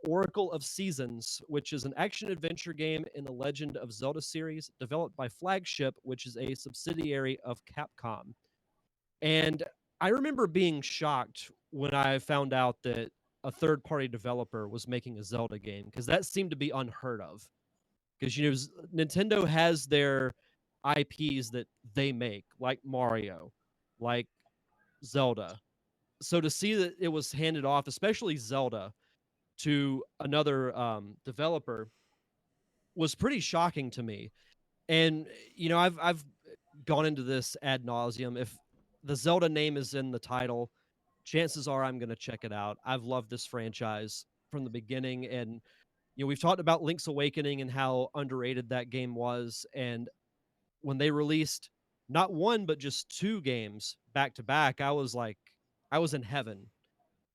Oracle of Seasons, which is an action-adventure game in the Legend of Zelda series, developed by Flagship, which is a subsidiary of Capcom. And I remember being shocked when I found out that a third-party developer was making a Zelda game, because that seemed to be unheard of. Because Nintendo has their IPs that they make, like Mario, like Zelda. So to see that it was handed off, especially Zelda, to another developer was pretty shocking to me. And I've gone into this ad nauseum. If the Zelda name is in the title, chances are I'm going to check it out. I've loved this franchise from the beginning, and we've talked about Link's Awakening and how underrated that game was, and when they released not one but just 2 games back to back, I was in heaven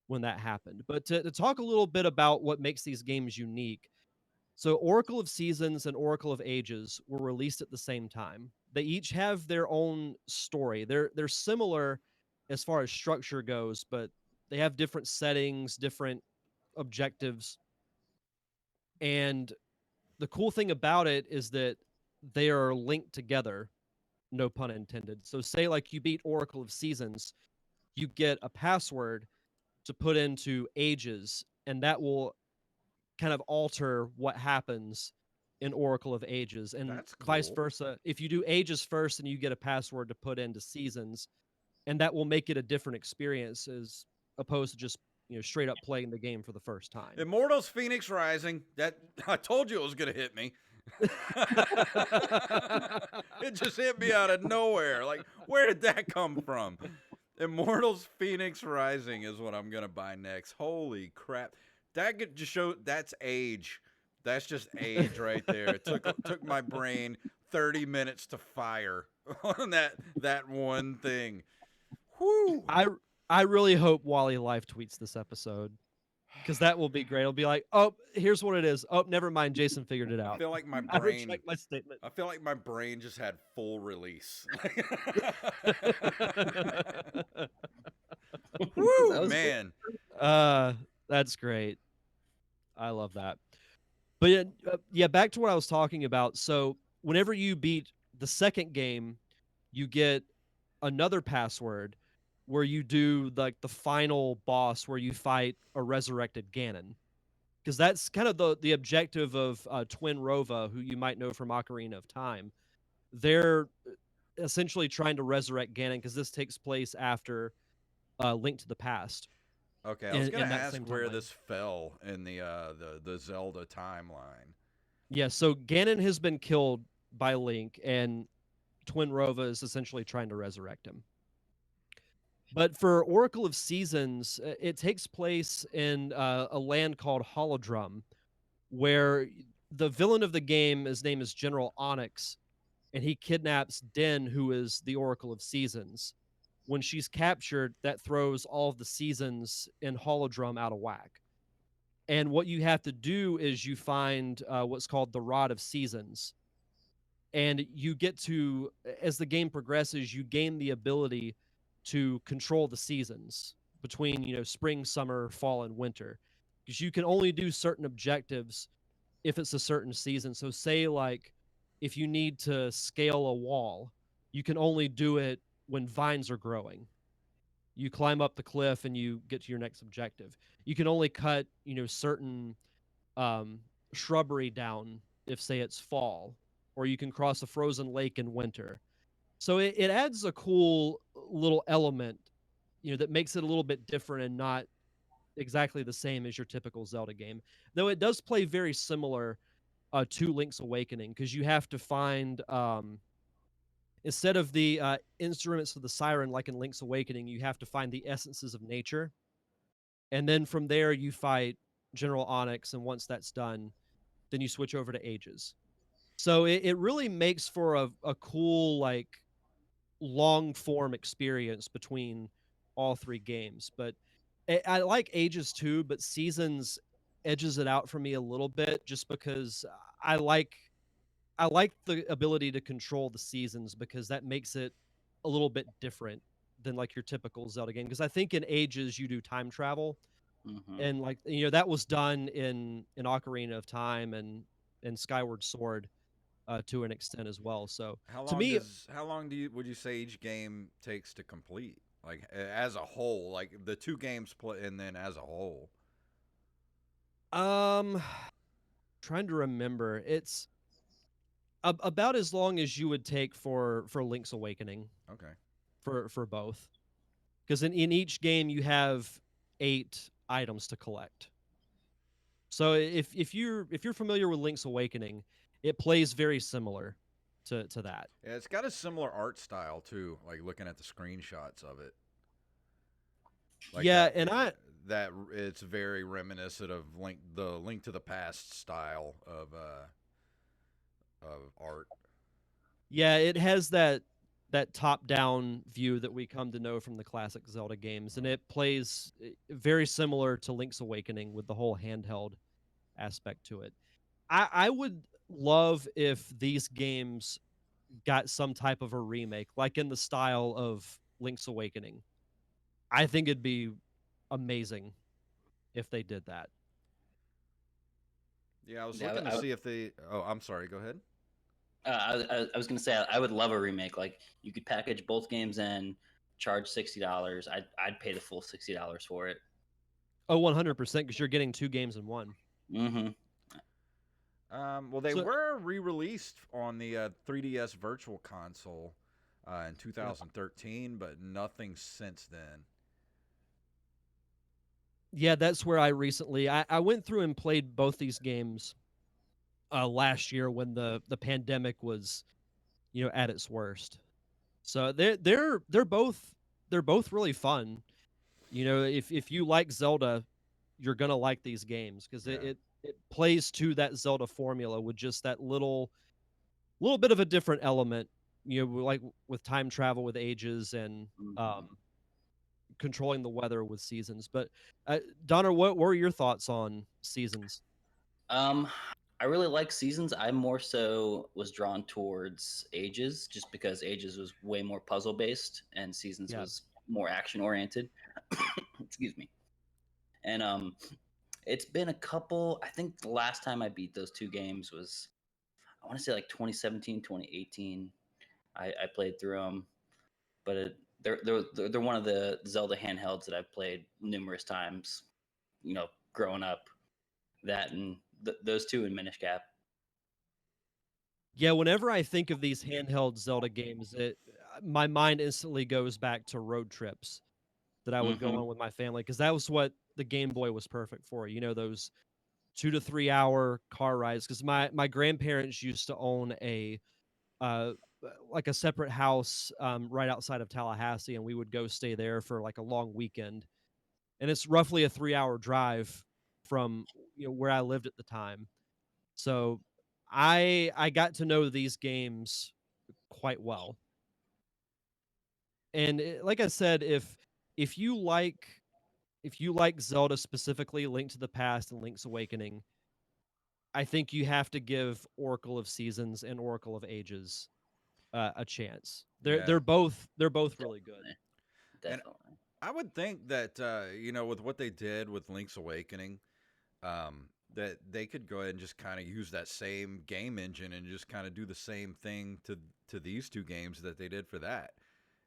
when that happened. But to talk a little bit about what makes these games unique. So Oracle of Seasons and Oracle of Ages were released at the same time. They each have their own story. They're similar as far as structure goes, but they have different settings, different objectives. And the cool thing about it is that they are linked together, no pun intended. So say like you beat Oracle of Seasons, you get a password to put into Ages, and that will kind of alter what happens in Oracle of Ages, and That's vice cool. versa. If you do Ages first, and you get a password to put into Seasons, and that will make it a different experience as opposed to just straight up playing the game for the first time. Immortals Phoenix Rising. That I told you it was gonna hit me. It just hit me out of nowhere. Like, where did that come from? Immortals Phoenix Rising is what I'm gonna buy next. Holy crap! That could just show that's age. That's just age right there. It took my brain 30 minutes to fire on that one thing. Whew. I really hope Wally live tweets this episode, because that will be great. It'll be like, oh, here's what it is. Oh, never mind. Jason figured it out. I feel like my I brain. retract my statement. I feel like my brain just had full release. Woo, man. That's great. I love that. But yeah, back to what I was talking about. So whenever you beat the second game, you get another password where you do like the final boss where you fight a resurrected Ganon. Because that's kind of the objective of Twin Rova, who you might know from Ocarina of Time. They're essentially trying to resurrect Ganon, because this takes place after Link to the Past. Okay, I was gonna ask where this fell in the Zelda timeline. Yeah, so Ganon has been killed by Link, and Twin Rova is essentially trying to resurrect him. But for Oracle of Seasons, it takes place in a land called Holodrum, where the villain of the game, his name is General Onyx, and he kidnaps Din, who is the Oracle of Seasons. When she's captured, that throws all of the seasons in Holodrum out of whack. And what you have to do is you find what's called the Rod of Seasons. And you get to, as the game progresses, you gain the ability to control the seasons between, spring, summer, fall, and winter. Because you can only do certain objectives if it's a certain season. So say like if you need to scale a wall, you can only do it when vines are growing. You climb up the cliff and you get to your next objective. You can only cut, certain shrubbery down if, say, it's fall, or you can cross a frozen lake in winter. So it adds a cool little element, that makes it a little bit different and not exactly the same as your typical Zelda game. Though it does play very similar to Link's Awakening, because you have to find instead of the instruments of the siren like in Link's Awakening, you have to find the essences of nature, and then from there you fight General Onyx, and once that's done, then you switch over to Ages. So it really makes for a cool, like, long form experience between all three games. But I like Ages too, but Seasons edges it out for me a little bit, just because I like the ability to control the seasons, because that makes it a little bit different than like your typical Zelda game. Because I think in Ages you do time travel, and like that was done in Ocarina of Time and Skyward Sword to an extent as well. So how long would you say each game takes to complete, like as a whole, like the two games play and then as a whole? Trying to remember, it's about as long as you would take for Link's Awakening. Okay. For both, because in each game you have 8 items to collect. So if you're familiar with Link's Awakening, it plays very similar to that. Yeah, it's got a similar art style too, like looking at the screenshots of it. Like yeah, and that it's very reminiscent of the Link to the Past style of art. Yeah, it has that top-down view that we come to know from the classic Zelda games, and it plays very similar to Link's Awakening with the whole handheld aspect to it. I would love if these games got some type of a remake, like in the style of Link's Awakening. I think it'd be amazing if they did that. Yeah, I was looking to see if they... Oh, I'm sorry. Go ahead. I was going to say, I would love a remake. Like, you could package both games in, charge $60, I'd pay the full $60 for it. Oh, 100%, because you're getting 2 games in one. Mm-hmm. Well, they were re-released on the 3DS Virtual Console in 2013, but nothing since then. Yeah, that's where I recently I went through and played both these games last year when the pandemic was, at its worst. So they're both really fun. If you like Zelda, you're gonna like these games because it plays to that Zelda formula with just that little bit of a different element. Like with time travel with ages and controlling the weather with seasons. But Donner, what were your thoughts on Seasons? I really like Seasons. I more so was drawn towards Ages just because Ages was way more puzzle based and Seasons was more action oriented. Excuse me. And it's been a couple. I think the last time I beat those two games was, I want to say like 2017, 2018. I played through them, but they're one of the Zelda handhelds that I've played numerous times. Growing up, that and those two in Minish Cap. Yeah, whenever I think of these handheld Zelda games, my mind instantly goes back to road trips that I would go on with my family because that was what the Game Boy was perfect for. Those 2 to 3 hour car rides. Because my grandparents used to own like a separate house right outside of Tallahassee, and we would go stay there for like a long weekend. And it's roughly a 3 hour drive from where I lived at the time. So I got to know these games quite well. And like I said, if you like Zelda, specifically Link to the Past and Link's Awakening, I think you have to give Oracle of Seasons and Oracle of Ages a chance. They're both really good. Definitely. And I would think that with what they did with Link's Awakening, that they could go ahead and just kind of use that same game engine and just kind of do the same thing to these two games that they did for that,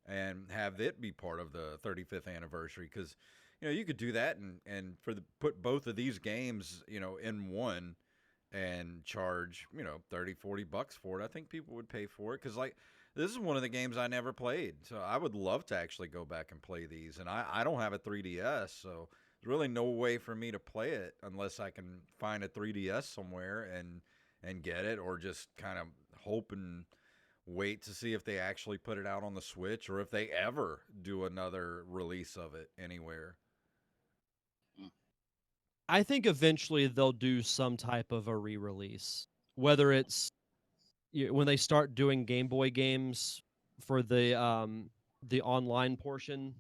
and have it be part of the 35th anniversary. Because you could do that and put both of these games in one and charge $30-$40 for it. I think people would pay for it because this is one of the games I never played, so I would love to actually go back and play these. And I don't have a 3DS, so there's really no way for me to play it unless I can find a 3DS somewhere and get it, or just kind of hope and wait to see if they actually put it out on the Switch or if they ever do another release of it anywhere. I think eventually they'll do some type of a re-release, whether it's when they start doing Game Boy games for the online portion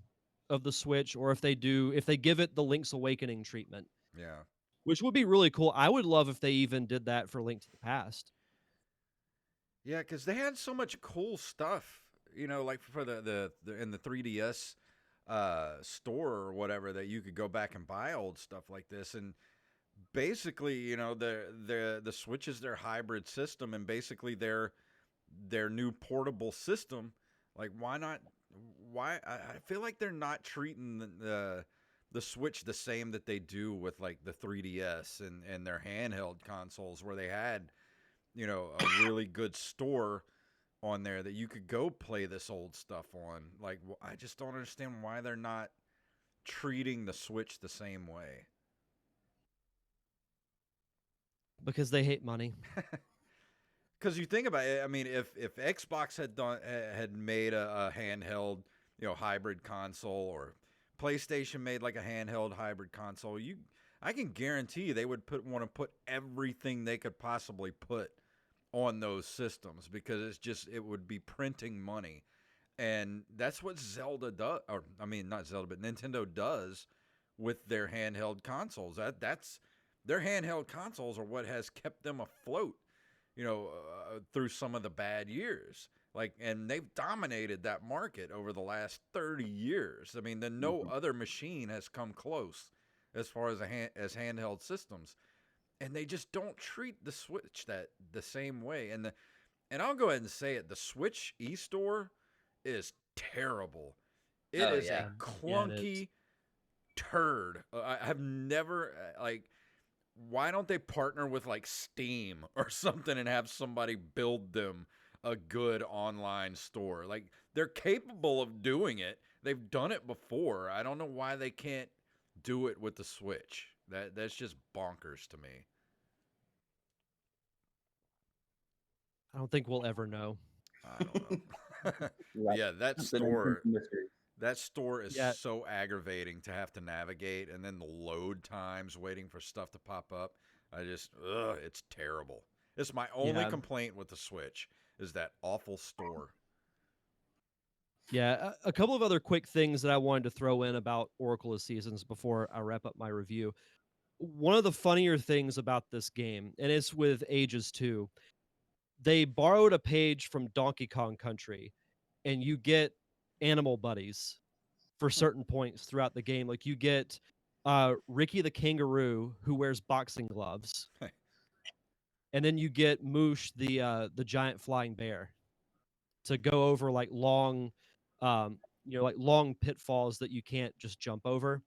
of the Switch, or if they give it the Link's Awakening treatment. Yeah. Which would be really cool. I would love if they even did that for Link to the Past. Yeah, because they had so much cool stuff, like for the in the 3DS store or whatever, that you could go back and buy old stuff like this. And basically, the Switch is their hybrid system, and basically their new portable system. Like, why not? Why I feel like they're not treating the Switch the same that they do with like the 3DS and their handheld consoles, where they had a really good store on there that you could go play this old stuff on. Like, I just don't understand why they're not treating the Switch the same way. Because they hate money. Because you think about it, I mean, if Xbox had made a handheld, hybrid console, or PlayStation made like a handheld hybrid console, I can guarantee they would want to put everything they could possibly put on those systems, because it would be printing money. And that's what Zelda does, or I mean, not Zelda, but Nintendo does with their handheld consoles. That's their handheld consoles are what has kept them afloat, through some of the bad years. And they've dominated that market over the last 30 years. I mean, no other machine has come close as far as handheld systems. And they just don't treat the Switch the same way. And I'll go ahead and say it, the Switch eStore is terrible. It is yeah. a clunky turd. I have never like. Why don't they partner with like Steam or something and have somebody build them a good online store? Like they're capable of doing it. They've done it before. I don't know why they can't do it with the Switch. That's just bonkers to me. I don't think we'll ever know. I don't know. Yeah, that store is so aggravating to have to navigate, and then the load times waiting for stuff to pop up. It's terrible. It's my only complaint with the Switch is that awful store. Yeah, a couple of other quick things that I wanted to throw in about Oracle of Seasons before I wrap up my review. One of the funnier things about this game, and it's with Ages 2, they borrowed a page from Donkey Kong Country, and you get animal buddies for certain points throughout the game. Like you get Ricky the kangaroo who wears boxing gloves, and then you get Moosh the giant flying bear to go over like long, like long pitfalls that you can't just jump over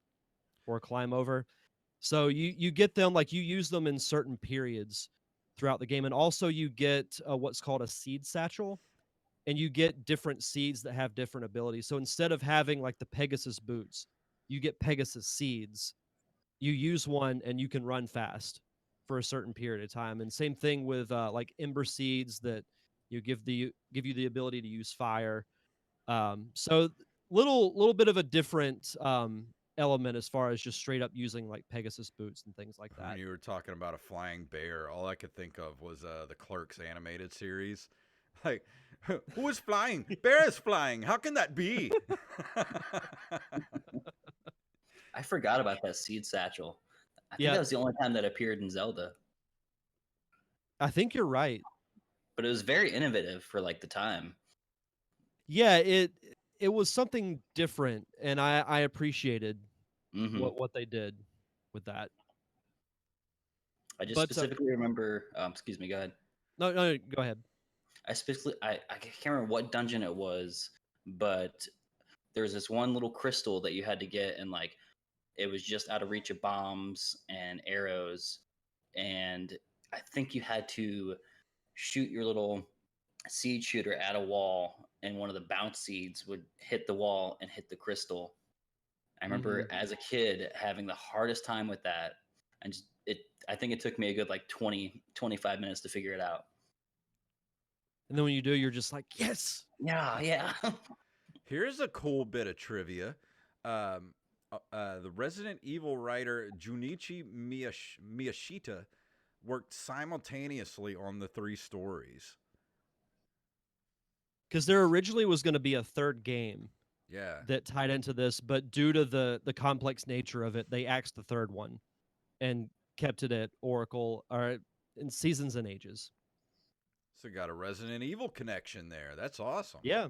or climb over. So you get them, like you use them in certain periods throughout the game, and also you get what's called a seed satchel, and you get different seeds that have different abilities. So instead of having like the Pegasus boots, you get Pegasus seeds. You use one and you can run fast for a certain period of time. And same thing with like Ember seeds that give you the ability to use fire. So little bit of a different element as far as just straight up using like Pegasus boots and things like that. When you were talking about a flying bear, all I could think of was the Clerks animated series. Like, who is flying? Bear is flying. How can that be? I forgot about that seed satchel. I think that was the only time that appeared in Zelda. I think you're right. But it was very innovative for like the time. Yeah, it was something different, and I appreciated what they did with that. I just specifically remember. Excuse me. Go ahead. No, go ahead. I can't remember what dungeon it was, but there's this one little crystal that you had to get, and like it was just out of reach of bombs and arrows, and I think you had to shoot your little seed shooter at a wall, and one of the bounce seeds would hit the wall and hit the crystal. I remember as a kid having the hardest time with that, and I think it took me a good like 25 minutes to figure it out. And then when you do, you're just like, yes! Yeah. Here's a cool bit of trivia. The Resident Evil writer Junichi Miyashita worked simultaneously on the 3 stories. Because there originally was going to be a third game that tied into this, but due to the complex nature of it, they axed the third one and kept it at Oracle or in Seasons and Ages. So got a Resident Evil connection there. That's awesome. Yeah.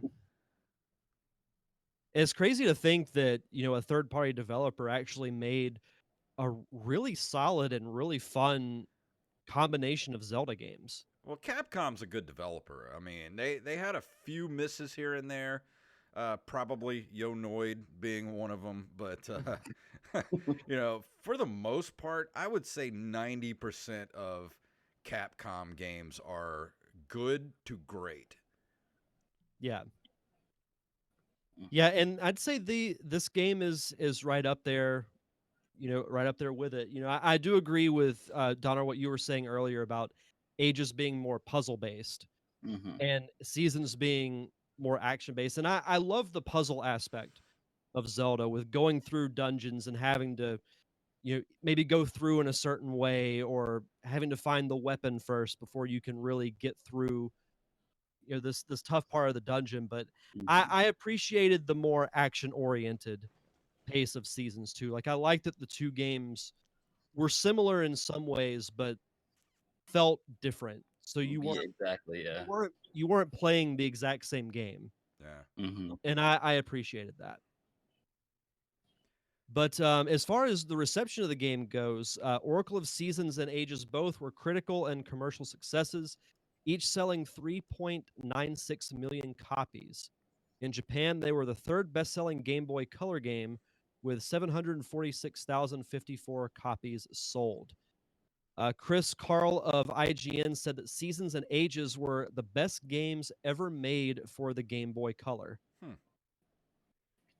It's crazy to think that, a third-party developer actually made a really solid and really fun combination of Zelda games. Well, Capcom's a good developer. I mean, they had a few misses here and there. Probably Yonoid being one of them, but for the most part, I would say 90% of Capcom games are good to great. Yeah. Yeah, and I'd say this game is right up there, right up there with it. I do agree with Donna what you were saying earlier about Ages being more puzzle based and Seasons being more action based. And I love the puzzle aspect of Zelda with going through dungeons and having to maybe go through in a certain way or having to find the weapon first before you can really get through this tough part of the dungeon. But I appreciated the more action oriented pace of Seasons 2. Like I liked that the two games were similar in some ways but felt different. So you weren't you weren't playing the exact same game. Yeah. And I appreciated that. But as far as the reception of the game goes, Oracle of Seasons and Ages both were critical and commercial successes, each selling 3.96 million copies In Japan, they were the third best-selling Game Boy Color game with 746,054 copies sold. Chris Carl of IGN said that Seasons and Ages were the best games ever made for the Game Boy Color.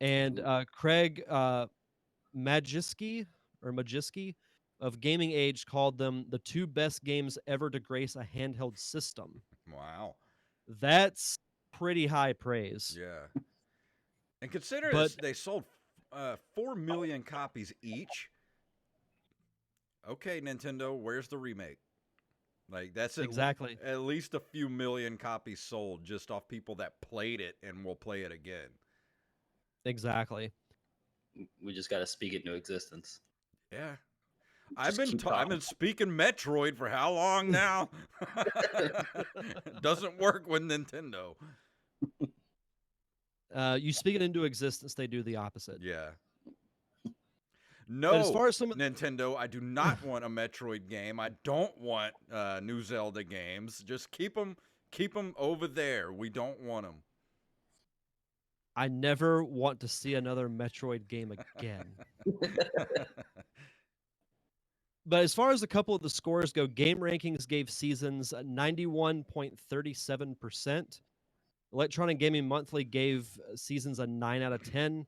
And Craig Majewski of Gaming Age called them the two best games ever to grace a handheld system. Wow. That's pretty high praise. Yeah. And consider this, they sold 4 million copies each. Okay, Nintendo, where's the remake? Like, that's exactly at least a few million copies sold just off people that played it and will play it again. Exactly. We just got to speak it into existence. Yeah. I've been speaking Metroid for how long now? Doesn't work with Nintendo. You speak it into existence, they do the opposite. Yeah. No, as far as Nintendo, I do not want a Metroid game. I don't want new Zelda games. Just keep them over there. We don't want them. I never want to see another Metroid game again. But as far as a couple of the scores go, Game Rankings gave Seasons 91.37%. Electronic Gaming Monthly gave Seasons a 9 out of 10.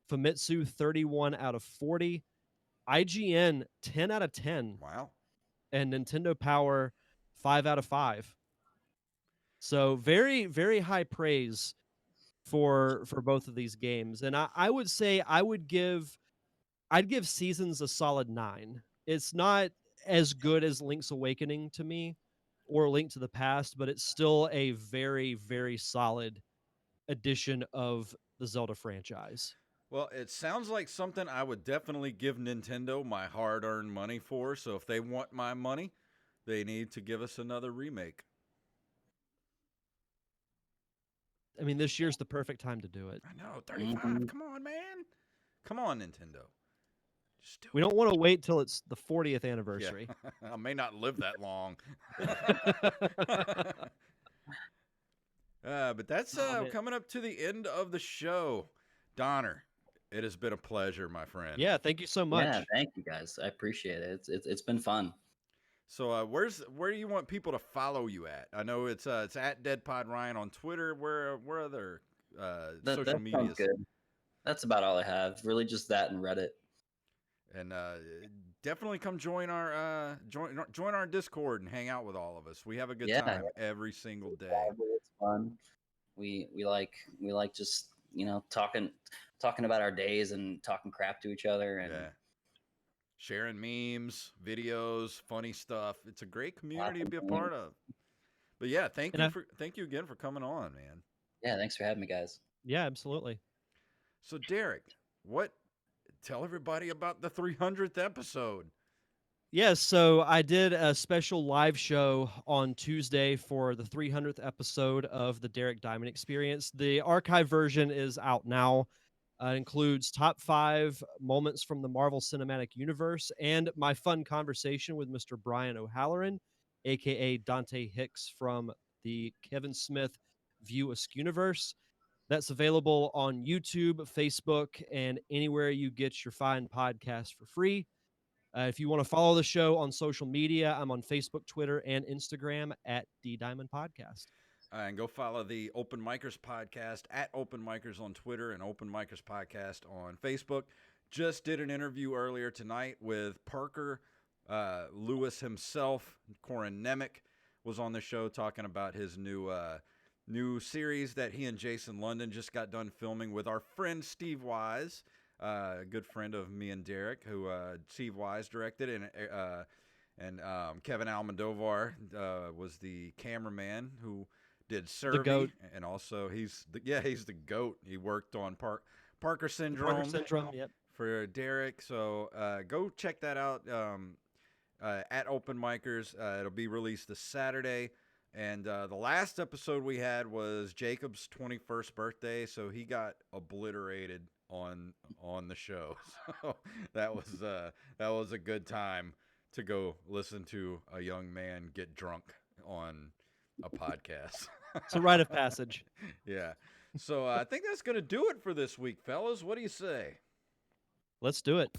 Famitsu 31 out of 40. IGN 10 out of 10. Wow. And Nintendo Power 5 out of 5. So very, very high praise for both of these games. And I would say I'd give Seasons a solid 9. It's not as good as Link's Awakening to me or Link to the Past, but it's still a very, very solid edition of the Zelda franchise. Well, it sounds like something I would definitely give Nintendo my hard-earned money for. So if they want my money, they need to give us another remake. I mean, this year's the perfect time to do it. I know, 35. Come on, man. Come on, Nintendo. Just do we don't want to wait till it's the 40th anniversary. Yeah. I may not live that long. But that's coming up to the end of the show. Donner, it has been a pleasure, my friend. Yeah, thank you so much. Yeah, thank you guys. I appreciate it. It's been fun. So where do you want people to follow you at? I know it's at DeadPodRyan on Twitter. Where other social media? Good. That's about all I have. Really, just that and Reddit. And definitely come join our join our Discord and hang out with all of us. We have a good time every single day. It's fun. We like just talking about our days and talking crap to each other and sharing memes, videos, funny stuff. It's a great community to be a part of. But yeah, thank you again for coming on, man. Yeah, thanks for having me, guys. Yeah, absolutely. So Derek, tell everybody about the 300th episode. Yes, so I did a special live show on Tuesday for the 300th episode of the Derek Diamond Experience. The archive version is out now. It includes top 5 moments from the Marvel Cinematic Universe and my fun conversation with Mr. Brian O'Halloran, a.k.a. Dante Hicks from the Kevin Smith View Askewniverse. That's available on YouTube, Facebook, and anywhere you get your fine podcast for free. If you want to follow the show on social media, I'm on Facebook, Twitter, and Instagram at D-Diamond Podcast. And go follow the Open Micers Podcast at Open Micers on Twitter and Open Micers Podcast on Facebook. Just did an interview earlier tonight with Parker Lewis himself. Corin Nemec was on the show talking about his new series that he and Jason London just got done filming with our friend Steve Wise. A good friend of me and Derek, who Steve Wise directed, and Kevin Almodovar was the cameraman who did Survey, the GOAT. And also he's the GOAT. He worked on Parker Syndrome, yep. for Derek. So go check that out at Open Micers. It'll be released this Saturday. And the last episode we had was Jacob's 21st birthday, so he got obliterated on the show. So that was a good time to go listen to a young man get drunk on a podcast. It's a rite of passage. Yeah. So I think that's going to do it for this week, fellas. What do you say? Let's do it.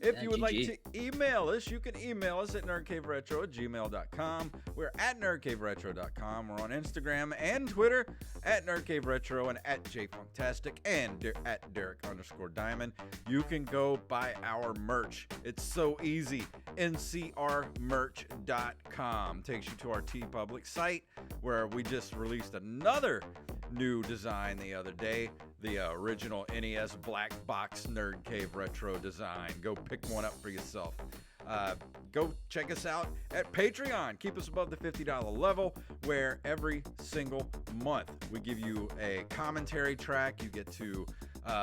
If you would like to email us, you can email us at nerdcaveretro@gmail.com. We're at nerdcaveretro.com. We're on Instagram and Twitter at nerdcaveretro and at JayFunktastic and at Derek_Diamond. You can go buy our merch. It's so easy. NCRmerch.com takes you to our TeePublic site where we just released another new design the other day. The original NES black box Nerd Cave Retro design. Go pick one up for yourself. Go check us out at Patreon. Keep us above the $50 level, where every single month we give you a commentary track. You get to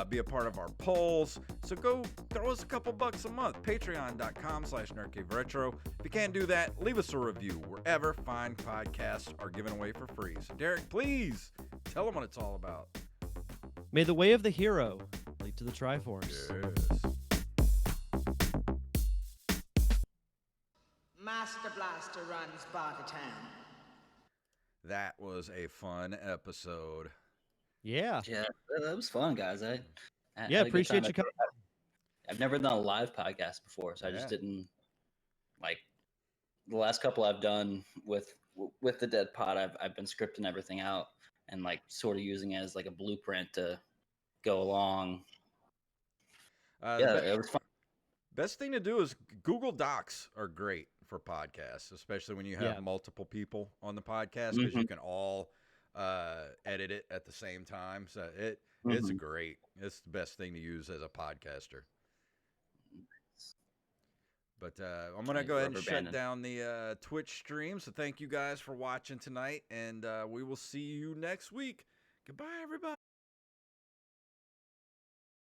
be a part of our polls. So go throw us a couple bucks a month. Patreon.com/NerdCaveRetro. If you can't do that, leave us a review wherever fine podcasts are given away for free. So Derek, please tell them what it's all about. May the way of the hero lead to the Triforce. Yes. Master Blaster runs Barkatan. That was a fun episode. Yeah. Yeah, that was fun, guys. I appreciate you coming. I've never done a live podcast before, so I just didn't like the last couple I've done with the Dead Pod. I've been scripting everything out and like sort of using it as like a blueprint to go along. It was fun. Best thing to do is Google Docs are great for podcasts, especially when you have multiple people on the podcast, because you can all edit it at the same time. So it's great. It's the best thing to use as a podcaster. But I'm going to go ahead and shut down the Twitch stream. So thank you guys for watching tonight, and we will see you next week. Goodbye, everybody.